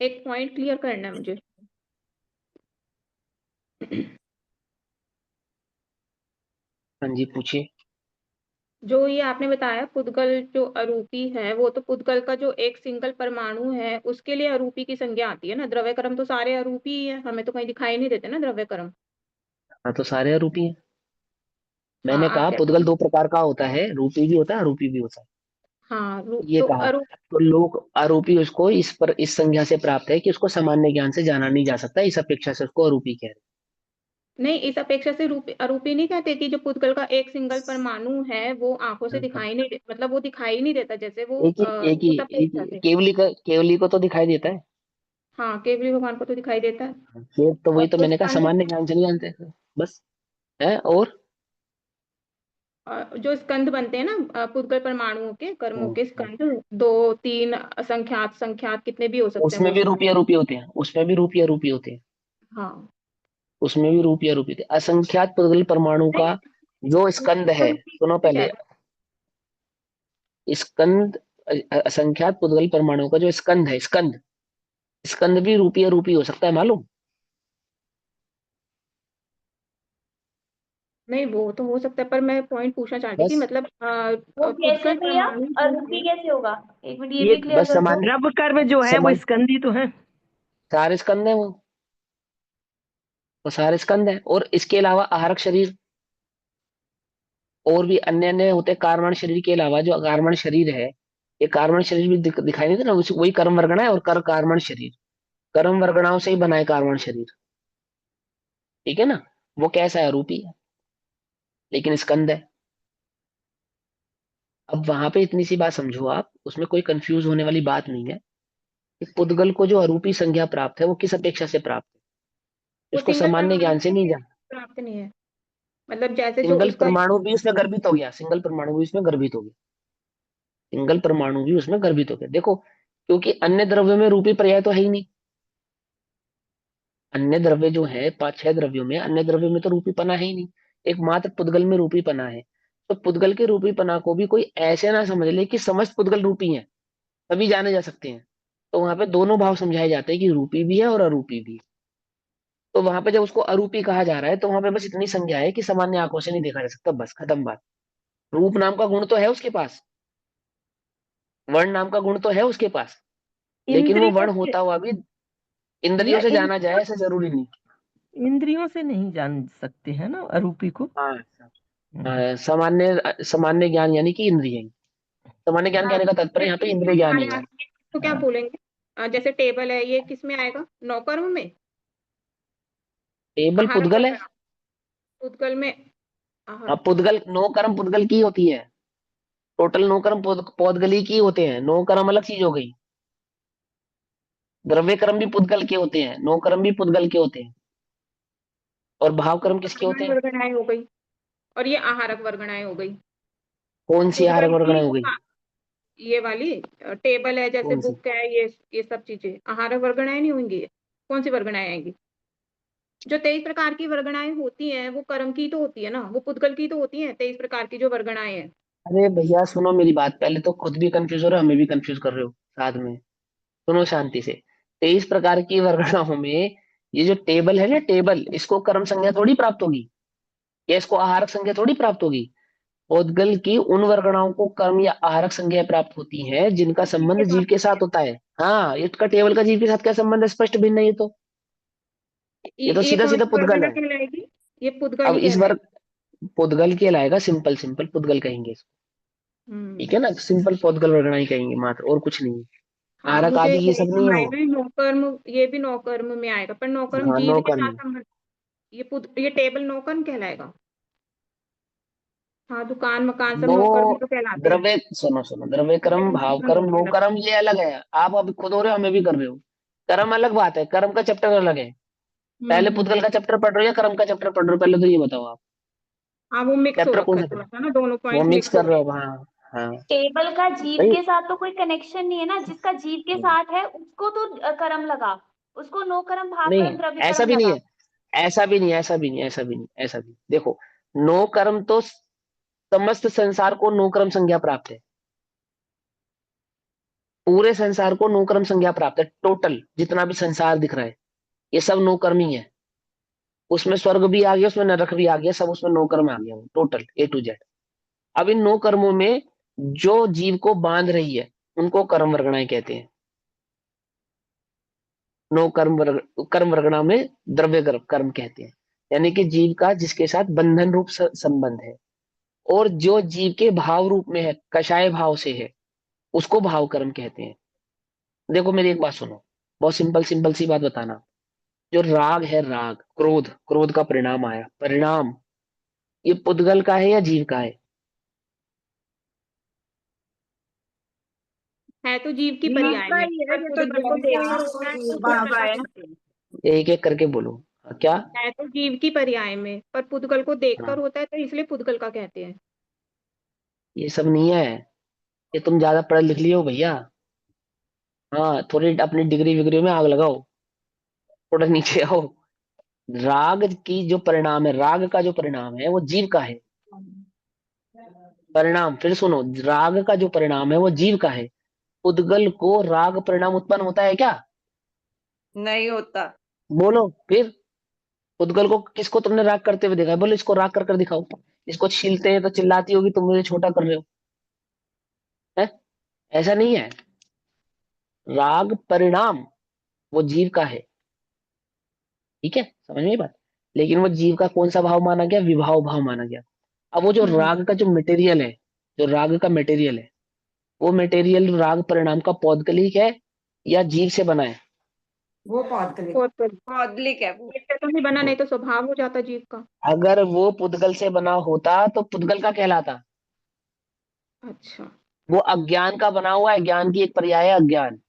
एक पॉइंट क्लियर करना है मुझे। हाँ जी, पूछिए। जो ये आपने बताया पुद्गल जो अरूपी है, वो तो पुद्गल का जो एक सिंगल परमाणु है उसके लिए अरूपी की संज्ञा आती है ना। द्रव्य कर्म तो सारे अरूपी ही है, हमें तो कहीं दिखाई नहीं देते ना द्रव्य कर्म। हाँ, तो सारे आरोपी हैं। हाँ मैंने आप कहा कह पुद्गल 2 प्रकार का होता है, रूपी भी होता है, आरोपी भी होता है, हाँ ये तो कहा। तो लोग आरोपी उसको इस संज्ञा से प्राप्त है कि उसको सामान्य ज्ञान से जाना नहीं जा सकता, इस अपेक्षा से उसको आरोपी कह रहे नहीं, इस अपेक्षा से अरूपी नहीं कहते कि जो पुद्गल का एक सिंगल परमाणु है वो आंखों से हैं। हाँ, दिखाई नहीं मतलब वो दिखाई नहीं देता, जैसे वो एक ही एक ही उस एक अपेक्षा ही से। केवली को तो दिखाई देता है। हाँ, केवली भगवान को तो दिखाई देता है। ये तो वही और तो जो मैंने कहा, स्कंद सामान्य ज्ञान से नहीं जानते, बस है। और जो स्कंद बनते हैं ना पुद्गल परमाणुओं के कर्मों के हम्म, स्कंद, 2 3 असंख्यात संख्यात कितने भी हो सकते हैं उसमें वो भी स्कंद। रूपी आरोपी होते हैं, उसमें भी रूपी आरोपी होते हैं, हाँ। उसमें भी रूपी आरोपी होते हैं। असंख्यात पुद्गल परमाणु नहीं, का जो स्कंद वो है, रूपी सुनो कैसे कह पहले, रहे स्कंद, असंख्यात पुद्गल परमाणु का जो स्कंद है, स्कंद, स्कंद भी रूपी अरूपी हो सकता है, मालूम। हो? नहीं, वो तो हो सकता है, पर मैं पॉइंट पूछना चाहती थी, बस मतलब वो कैसे पुद्गल भैया, परमाणु जो अरूपी है। कैसे होगा, एक मिनट ये ये भी क्लियर बस कर दो। समान, द्रव्य कर्म जो है वो समान, स्कंदी तो है। सारे स्कंद है वो सारे स्कंद है, और इसके अलावा आहारक शरीर, और भी अन्य अन्य होते हैं, कार्बन शरीर के अलावा जो कार्बन शरीर है, ये कार्बन शरीर भी दिखाई नहीं देता ना, वही कर्म वर्गना है, और कार्बन शरीर, कर्म वर्गणाओं से ही बना है कार्बन शरीर, ठीक है ना। वो कैसा है, रूपी है, लेकिन स्कंद है। अब वहां पे इतनी सी बात समझो आप, उसमें कोई कंफ्यूज होने वाली बात नहीं है कि पुद्गल को जो अरूपी संज्ञा प्राप्त है वो किस अपेक्षा से प्राप्त है, वो इसको सिंगल सामान्य परमाणु ज्ञान से नहीं से जाना। प्राप्त नहीं है। मतलब जैसे जो सिंगल उसका परमाणु भी उसमें गर्भित हो गया, सिंगल परमाणु भी उसमें गर्भित हो गया, सिंगल परमाणु भी उसमें गर्भित हो गया। देखो, क्योंकि अन्य द्रव्य में रूपी पर्याय तो है ही नहीं। अन्य द्रव्य जो है, 5-6 द्रव्यों में, अन्य द्रव्य में तो रूपीपना है ही नहीं। एकमात्र पुद्गल में रूपीपना है। तो पुद्गल के रूपीपना को भी कोई ऐसे ना समझ ले कि समस्त पुद्गल रूपी हैं, तभी जाने जा सकते हैं। तो वहां पे दोनों भाव समझाए जाते हैं कि रूपी भी है और अरूपी भी है। तो वहां पे जब उसको अरूपी कहा जा रहा है, तो वहां पे बस इतनी संज्ञा है कि सामान्य आंखों से नहीं देखा जा सकता, बस खत्म बात। रूप नाम का गुण तो है उसके पास, वर्ण नाम का गुण तो है उसके पास, लेकिन वो इंद्रियों वर्ण से होता हुआ भी इंद्रियों भैया से जाना जाए ऐसा जरूरी नहीं। इंद्रियों से नहीं जान सकते हैं ना आरोपी को। हाँ। हम्म। सामान्य सामान्य ज्ञान यानी कि इंद्रिय। सामान्य ज्ञान हाँ, कहने का तात्पर्य यहाँ पे ये इंद्रिय ज्ञान हमारे ही है। आगे तो क्या हाँ। बोलेंगे? जैसे टेबल है, ये किस में आएगा? नौकर्म में, टेबल आहार पुद्गल है। वर्ग, पुद्गल में आहार। अब पुद्गल, नौ कर्म पुद्गल की होती है। टोटल नौ कर्म पौदगली की होते हैं। नौ कर्म अलग चीज हो गई। द्रव्य कर्म भी पुद्गल के होते हैं, नौ कर्म भी पुद्गल के होते हैं। और भाव कर्म किसके होते हैं? वर्गणाएं हो गई, और ये आहारक वर्गणाएं हो गई। कौन सी आहार पुद्गल की वर्गणाएं हो गई? ये वाली टेबल है, जैसे कौन सी? बुक है, ये सब चीजें आहारक वर्गणाएं नहीं होंगी? कौन सी वर्गणाएं आएंगी? जो 23 प्रकार की वर्गणाएं होती हैं वो कर्म की तो होती है ना, वो पुद्गल की तो होती हैं 23 प्रकार की जो वर्गणाएं हैं। अरे भैया सुनो मेरी बात, पहले तो खुद भी कंफ्यूज हो रहे हो, हमें भी कंफ्यूज कर रहे हो साथ में। सुनो शांति से। 23 प्रकार की वर्गणाओं में ये जो टेबल है ना, टेबल, इसको कर्म संज्ञा थोड़ी प्राप्त होगी, या इसको आहारक संज्ञा थोड़ी प्राप्त होगी। पौद्गल की उन वर्गणाओं को कर्म या आहारक संज्ञा प्राप्त होती है जिनका जीव संबंध के जीव के साथ साथ होता है। हाँ, इसका टेबल का जीव के साथ क्या संबंध है? स्पष्ट भिन्न है ये तो। ये तो ये सीधा कौन सीधा सी पुद्गल वर्गणा है। कहलाएगी? ये पुद्गल अब ही इस वर्ग, कहलाएगी। पुद्गल कहलाएगा, सिंपल सिंपल पुद्गल कहेंगे इसको। हम्म। ठीक है ना, सिंपल पुद्गल वर्गणा ही कहेंगे मात्र, और कुछ नहीं। हाँ, आहारक मुझे आदि ये यही सब नहीं माइंड हो। में नौकर्म, ये भी नौकर्म में आएगा, पर नौकर्म हाँ, जीव नौ के साथ कर्म। संबंध, ये टेबल नौकर्म कहलाएगा। हाँ, दुकान मकान सब नो, नौकर्म तो कहलाते हैं। द्रव्य, सुनो सुनो, द्रव्य कर्म, भाव कर्म, नो कर्म ये अलग है। आप अभी खुद हो रहे हो, हमें भी कर रहे हो। कर्म अलग बात है, कर्म का चैप्टर अलग है। पहले हम्म। पुद्गल का चैप्टर पढ़ रहे हो या कर्म का चैप्टर पढ़ रहे हो, पहले तो ये बताओ आप। हाँ, वो मिक्स हो चैप्टर रखा कौन है सा थोड़ा पढ़े? सा ना, दोनों वो पॉइंट्स मिक्स मिक्स हो कर रहे रखे हो, हाँ। हाँ टेबल का जीव भाई। के साथ तो कोई कनेक्शन नहीं है ना, जिसका जीव के साथ है उसको तो कर्म लगा, उसको नो कर्म भाव नहीं, कर्म द्रव्य ऐसा कर्म भी नहीं लगा। है, ऐसा भी नहीं, ऐसा भी नहीं, ऐसा भी नहीं, ऐसा भी। देखो, नो कर्म तो समस्त संसार को नो कर्म संज्ञा प्राप्त है। पूरे संसार को नो कर्म संज्ञा प्राप्त है। टोटल जितना भी संसार दिख रहा है, ये सब नो कर्म ही है। उसमें स्वर्ग भी आ गया, उसमें नरक भी आ गया, सब उसमें नो कर्म आ गया, टोटल A to Z। अब इन नो कर्मों में जो जीव को बांध रही है, उनको कर्म वर्गणाएं कहते हैं। नो कर्म वर्ग, कर्म वर्गणा में द्रव्य कर्म कहते हैं। यानी कि जीव का जिसके साथ बंधन रूप संबंध है, और जो जीव के भाव रूप में है, कषाय भाव से है, उसको भाव कर्म कहते हैं। देखो मेरी एक बात सुनो, बहुत सिंपल सिंपल सी बात बताना। जो राग है, राग, क्रोध, क्रोध का परिणाम आया, परिणाम ये पुद्गल का है या जीव का है? है तो जीव की जीव पर्याय का में, ही है, पर ये तो पुद्गल को जैसे देखकर आप होता है तो बा- पुद्गल का कहते हैं। एक एक करके बोलो। क्या? है तो जीव की पर्याय में, पर पुद्गल को देखकर हाँ, होता है तो इसलिए पुद्गल का कहते हैं। ये सब नहीं है। ये तुम ज्यादा पढ़ लिख लियो भैया। हाँ, थोड़ी अपनी डिग्री विग्री में आग लगाओ, थोड़ा नीचे आओ। राग की जो परिणाम है, राग का जो परिणाम है वो जीव का है। परिणाम, फिर सुनो, राग का जो परिणाम है वो जीव का है। उद्गल को राग परिणाम उत्पन्न होता है क्या? नहीं होता। बोलो फिर। उद्गल को, किसको तुमने राग करते हुए देखा है? बोलो इसको राग कर कर दिखाओ। इसको छीलते हैं तो चिल्लाती होगी तुम मुझे छोटा कर रहे हो, है? ऐसा नहीं है। राग परिणाम वो जीव का है। ठीक है, समझ में ये बात? लेकिन वो जीव का कौन सा भाव माना गया? विभाव भाव माना गया। अब वो जो हम्म। राग का जो मटेरियल है, जो राग का मटेरियल है, वो मटेरियल राग परिणाम का पौद्गलिक है या जीव से बना है? वो पौधगलिक। और तो कौदलिक है वो। इससे तो नहीं बना, नहीं तो स्वभाव हो जाता जीव का। अगर वो पुद्गल से बना होता तो पुद्गल का कहलाता। अच्छा। वो अज्ञान का बना हुआ है, ज्ञान की एक पर्याय है अज्ञान।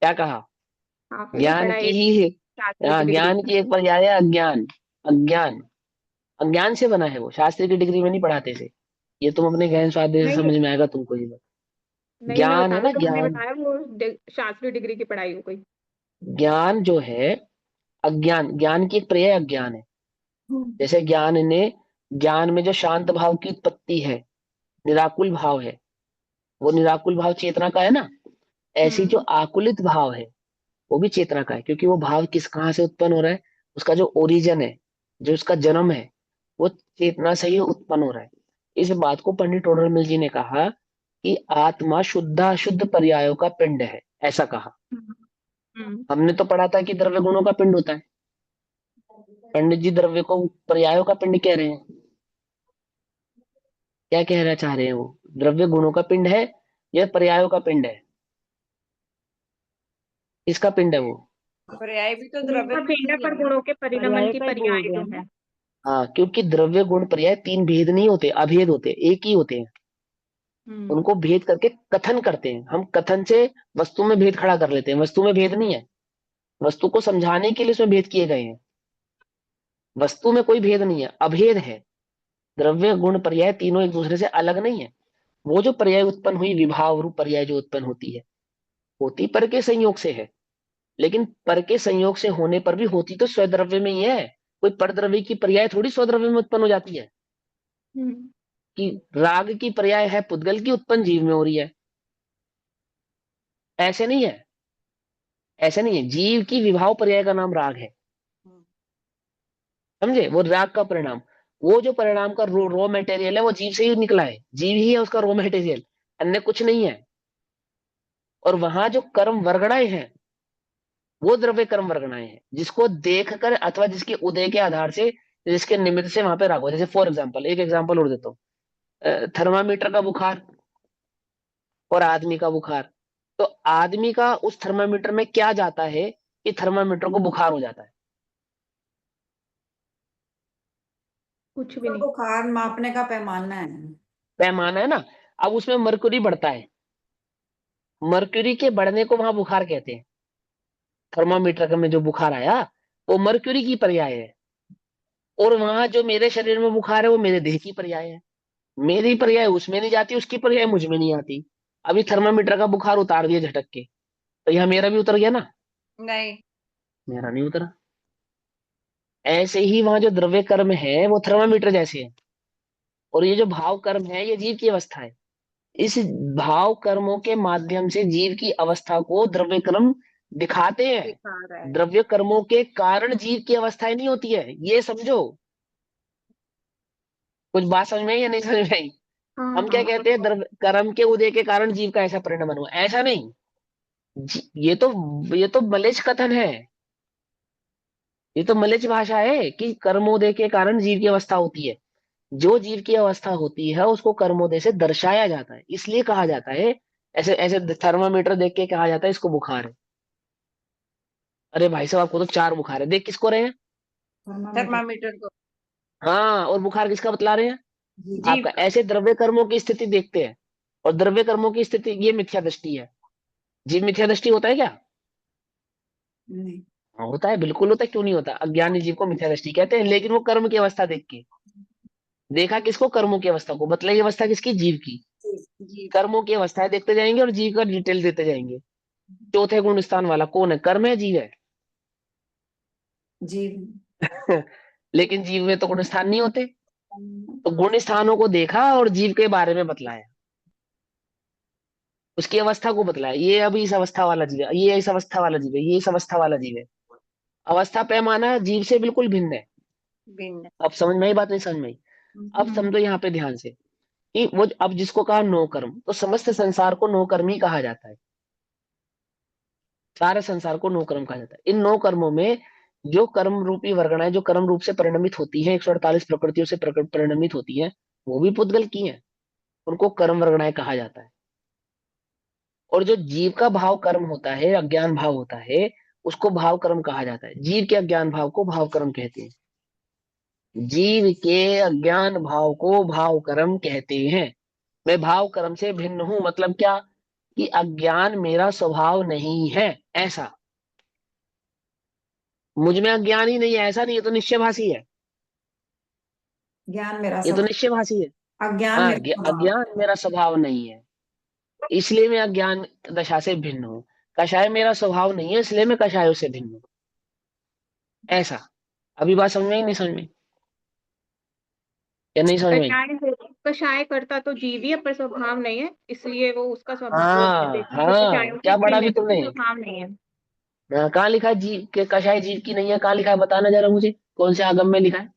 क्या कहा? आपने भी ज्ञान पढ़ा की है। ही शास्त्री की डिग्री। ज्ञान की एक पर्याय है अज्ञान। अज्ञान, अज्ञान से बना है वो, शास्त्री की डिग्री में नहीं पढ़ाते थे। ये तुम अपने गहन स्वाध्याय से नहीं समझ में आएगा तुमको ये बात। नहीं, मैं ज्ञान बता है रही ना, हूँ, तो मैंने ज्ञान। बताया वो शास्त्री डिग्री की पढ़ाई हो गई। ज्ञान जो है, अज्ञान, ज्ञान की एक पर्याय अज्ञान है। जैसे ज्ञान में जो शांत भाव की उत्पत्ति है, निराकुल भाव है, वो निराकुल भाव चेतना का है ना। ऐसी जो आकुलित भाव है वो भी चेतना का है, क्योंकि वो भाव कहाँ से उत्पन्न हो रहा है, उसका जो ओरिजिन है, जो उसका जन्म है, वो चेतना से ही उत्पन्न हो रहा है। इस बात को पंडित टोडरमल जी ने कहा कि आत्मा शुद्ध पर्यायों का पिंड है, ऐसा कहा। हमने तो पढ़ा था कि द्रव्य गुणों का पिंड होता है, पंडित जी द्रव्य को पर्यायों का पिंड कह रहे हैं। क्या कहना चाह रहे हैं वो? द्रव्य गुणों का पिंड है या पर्यायों का पिंड है? इसका पिंड है वो। पर्याय भी तो गुणों द्रव्य का में पिंड है, ही है पर ना। गुणों के परिणमन पर्याय की का ही बोल पर्याय रहे जो हैं ना। है। हाँ, क्योंकि द्रव्य गुण पर्याय तीन भेद नहीं होते, अभेद होते, एक ही होते हैं। उनको भेद करके कथन करते हैं हम। कथन से वस्तु में भेद खड़ा कर लेते हैं, वस्तु में भेद नहीं है। वस्तु को समझाने के लिए उसमें भेद किए गए हैं। वस्तु में कोई भेद नहीं है, अभेद है। द्रव्य गुण पर्याय तीनों एक दूसरे से अलग नहीं है। वो जो पर्याय उत्पन्न हुई, विभाव रूप पर्याय जो उत्पन्न होती है, होती पर के संयोग से है। लेकिन पर के संयोग से होने पर भी होती तो स्वद्रव्य में ही है। कोई परद्रव्य की पर्याय थोड़ी स्वद्रव्य में उत्पन्न हो जाती है। कि राग की पर्याय है पुद्गल की, उत्पन्न जीव में हो रही है, ऐसे नहीं है। ऐसे नहीं है, जीव की विभाव पर्याय का नाम राग है। समझे? वो राग का परिणाम, वो जो परिणाम का रॉ मटेरियल है वो जीव से ही निकला है। जीव ही है उसका रॉ मटेरियल, अन्य कुछ नहीं है। और वहां जो कर्म वर्गणाएं हैं वो द्रव्य कर्म वर्गणाएं हैं, जिसको देखकर अथवा जिसके उदय के आधार से, जिसके निमित्त से वहां पे राग हो। जैसे फॉर एग्जाम्पल, एक एग्जाम्पल और देता हूँ, थर्मामीटर का बुखार और आदमी का बुखार। तो आदमी का उस थर्मामीटर में क्या जाता है कि थर्मामीटर को बुखार हो जाता है? कुछ भी तो नहीं। बुखार मापने का पैमाना है। पैमाना है ना। अब उसमें मरकुरी बढ़ता है, मर्क्यूरी के बढ़ने को वहां बुखार कहते हैं। थर्मामीटर में जो बुखार आया वो मर्क्यूरी की पर्याय है। और वहां जो मेरे शरीर में बुखार है वो मेरे देह की पर्याय है। मेरी पर्याय उसमें नहीं जाती, उसकी पर्याय मुझ में नहीं आती। अभी थर्मामीटर का बुखार उतार दिया झटक के, तो यह मेरा भी उतर गया ना? नहीं। मेरा नहीं उतरा। ऐसे ही वहां जो द्रव्य कर्म है वो थर्मामीटर जैसे है, और ये जो भाव कर्म है ये जीव की अवस्था है। इस भाव कर्मों के माध्यम से जीव की अवस्था को द्रव्य कर्म दिखाते हैं। दिखा रहा है। द्रव्य कर्मों के कारण जीव की अवस्थाएं नहीं होती है, ये समझो। कुछ बात समझ में आई या नहीं समझ में आई? हाँ हम क्या हाँ। कहते हैं, द्रव्य कर्म के उदय के कारण जीव का ऐसा परिणाम हुआ, ऐसा नहीं। ये तो मलेच्छ कथन है। ये तो मलेच्छ भाषा है कि कर्मोदय के कारण जीव की अवस्था होती है। जो जीव की अवस्था होती है उसको कर्मोदय से दर्शाया जाता है, इसलिए कहा जाता है। ऐसे ऐसे थर्मामीटर देख के कहा जाता है इसको बुखार है। अरे भाई साहब, आपको तो 4 बुखार है, देख किसको रहे हैं? थर्मामीटर को। हाँ, और बुखार किसका बतला रहे हैं? जीव आपका। का। ऐसे द्रव्य कर्मों की स्थिति देखते हैं, और द्रव्य कर्मों की स्थिति ये मिथ्या दृष्टि है। जीव मिथ्या दृष्टि होता है क्या? नहीं। हाँ, होता है, बिल्कुल होता है, क्यों नहीं होता? अज्ञानी जीव को मिथ्या दृष्टि कहते हैं, लेकिन वो कर्म की अवस्था देख के। देखा किसको? कर्मों की अवस्था को। बतलाई अवस्था किसकी? जीव की। जीव। कर्मों की अवस्थाएं देखते जाएंगे और जीव का डिटेल देते जाएंगे। चौथे गुण स्थान वाला कौन है? कर्म है, जीव है? जीव। लेकिन जीव में तो गुण स्थान नहीं होते। तो गुण स्थानों को देखा और जीव के बारे में बतलाया, उसकी अवस्था को बतलाया। ये अभी इस अवस्था वाला जीव है, ये इस अवस्था वाला जीव है, ये इस अवस्था वाला जीव है। अवस्था पैमाना जीव से बिल्कुल भिन्न है। भिन्न। अब समझ में आई बात? नहीं समझ में आई? अब समझो यहाँ पे ध्यान से कि वो अब जिसको कहा नो कर्म, तो समस्त संसार को नो कर्म ही कहा जाता है। सारे संसार को नो कर्म कहा जाता है। इन नो कर्मों में जो कर्म रूपी वर्गणाएं जो कर्म रूप से परिणमित होती हैं, 148 प्रकृतियों से परिणमित होती हैं, वो भी पुद्गल की हैं। उनको कर्म वर्गणाएं कहा जाता है। और जो जीव का भाव कर्म होता है, अज्ञान भाव होता है, उसको भाव कर्म कहा जाता है। जीव के अज्ञान भाव को भाव कर्म कहते हैं। जीव के अज्ञान भाव को भाव कर्म कहते हैं। मैं भाव कर्म से भिन्न हूं, मतलब क्या? कि अज्ञान मेरा स्वभाव नहीं है, ऐसा। मुझ में अज्ञान ही नहीं है, ऐसा नहीं है, तो निश्चयभाषी है, ज्ञान मेरा ये तो स्वभाव, निश्चयभाषी है। अज्ञान हाँ, मेरा स्वभाव। अज्ञान मेरा स्वभाव नहीं है, इसलिए मैं अज्ञान दशा से भिन्न हूँ। कषाय मेरा स्वभाव नहीं है, इसलिए मैं कषायों से भिन्न हूँ। ऐसा। अभी बात समझ में आई, नहीं समझ में, या नहीं समझ में आई? कषाय करता तो जीव ही है, पर स्वभाव नहीं है, इसलिए वो उसका स्वभाव, वो हाँ देखिए वो हाँ, कषायों से क्या पढ़ा भिन्न भी है तुमने? क्योंकि स्वभाव नहीं है। हाँ, कहाँ लिखा है जीव के कषाय जीव की नहीं है? कहाँ लिखा है, बताना जरा मुझे, कौन से आगम में लिखा है?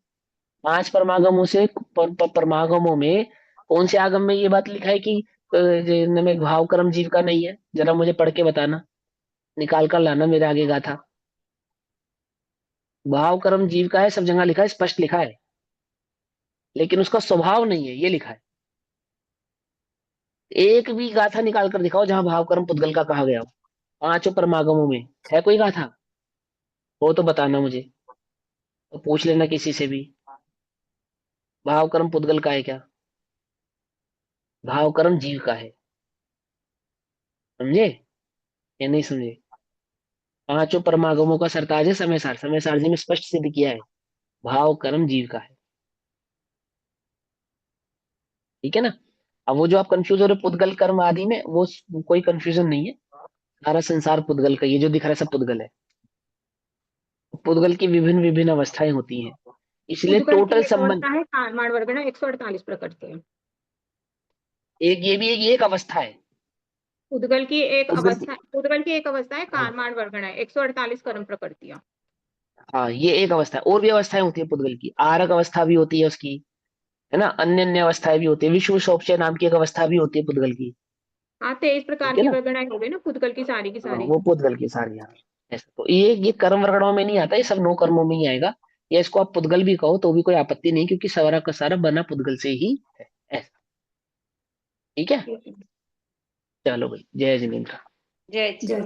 5 परमागमों से परमागमों में कौन से आगम में ये बात लिखा है कि में भाव कर्म जीव का नहीं है? जरा मुझे पढ़ के बताना, निकाल कर लाना मेरे आगे गाथा। भाव कर्म जीव का है, सब जगह लिखा है, स्पष्ट लिखा है, लेकिन उसका स्वभाव नहीं है, ये लिखा है। एक भी गाथा निकाल कर दिखाओ जहां भाव कर्म पुद्गल का कहा गया हो, 5 परमागमों में है कोई गाथा? हो तो बताना मुझे, तो पूछ लेना किसी से भी, भाव कर्म पुद्गल का है क्या? भाव कर्म जीव का है, समझे या नहीं समझे? 5 परमागमों का सरताज है समय सार, समय सारजी में स्पष्ट सिद्ध किया है, भाव कर्म जीव का है। ठीक है ना? अब वो जो आप कंफ्यूज हो रहे हो पुद्गल कर्म आदि में, वो कोई कंफ्यूजन नहीं है, सारा संसार पुद्गल का, ये जो दिख रहा है सब पुद्गल है। पुद्गल की विभिन्न विभिन्न अवस्थाएं होती हैं, इसलिए पुद्गल की टोटल एक संबंध। अवस्था है कारमान वर्गणा, 148 प्रकृति है। एक ये भी एक अवस्था है। पुद्गल की एक पुद्गल अवस्था, पुद्गल की एक अवस्था है हाँ कारमान वर्गणा है, 148 कर्म प्रकृतियां। हाँ, ये एक अवस्था है, और भी अवस्थाएं होती है पुद्गल की, आरक अवस्था भी होती है उसकी, है ना, अन्य अन्य अवस्थाएं भी होती है, विश्व शोभचय नाम की एक अवस्था भी होती है पुद्गल की। हाँ, 23 प्रकार ठीक है की ना? वर्गणाएं हो गई ना पुद्गल की सारी की हाँ, सारी। वो पुद्गल की सारी, हाँ। ऐसा तो ये कर्म वर्गणों में नहीं आता, ये सब 9 कर्मों में ही आएगा, या इसको आप पुद्गल भी कहो तो भी कोई आपत्ति नहीं, क्योंकि सारा का सारा बना पुद्गल से ही है। ऐसा। ठीक है, चलो भाई, जय जिनेन्द्र। जय जय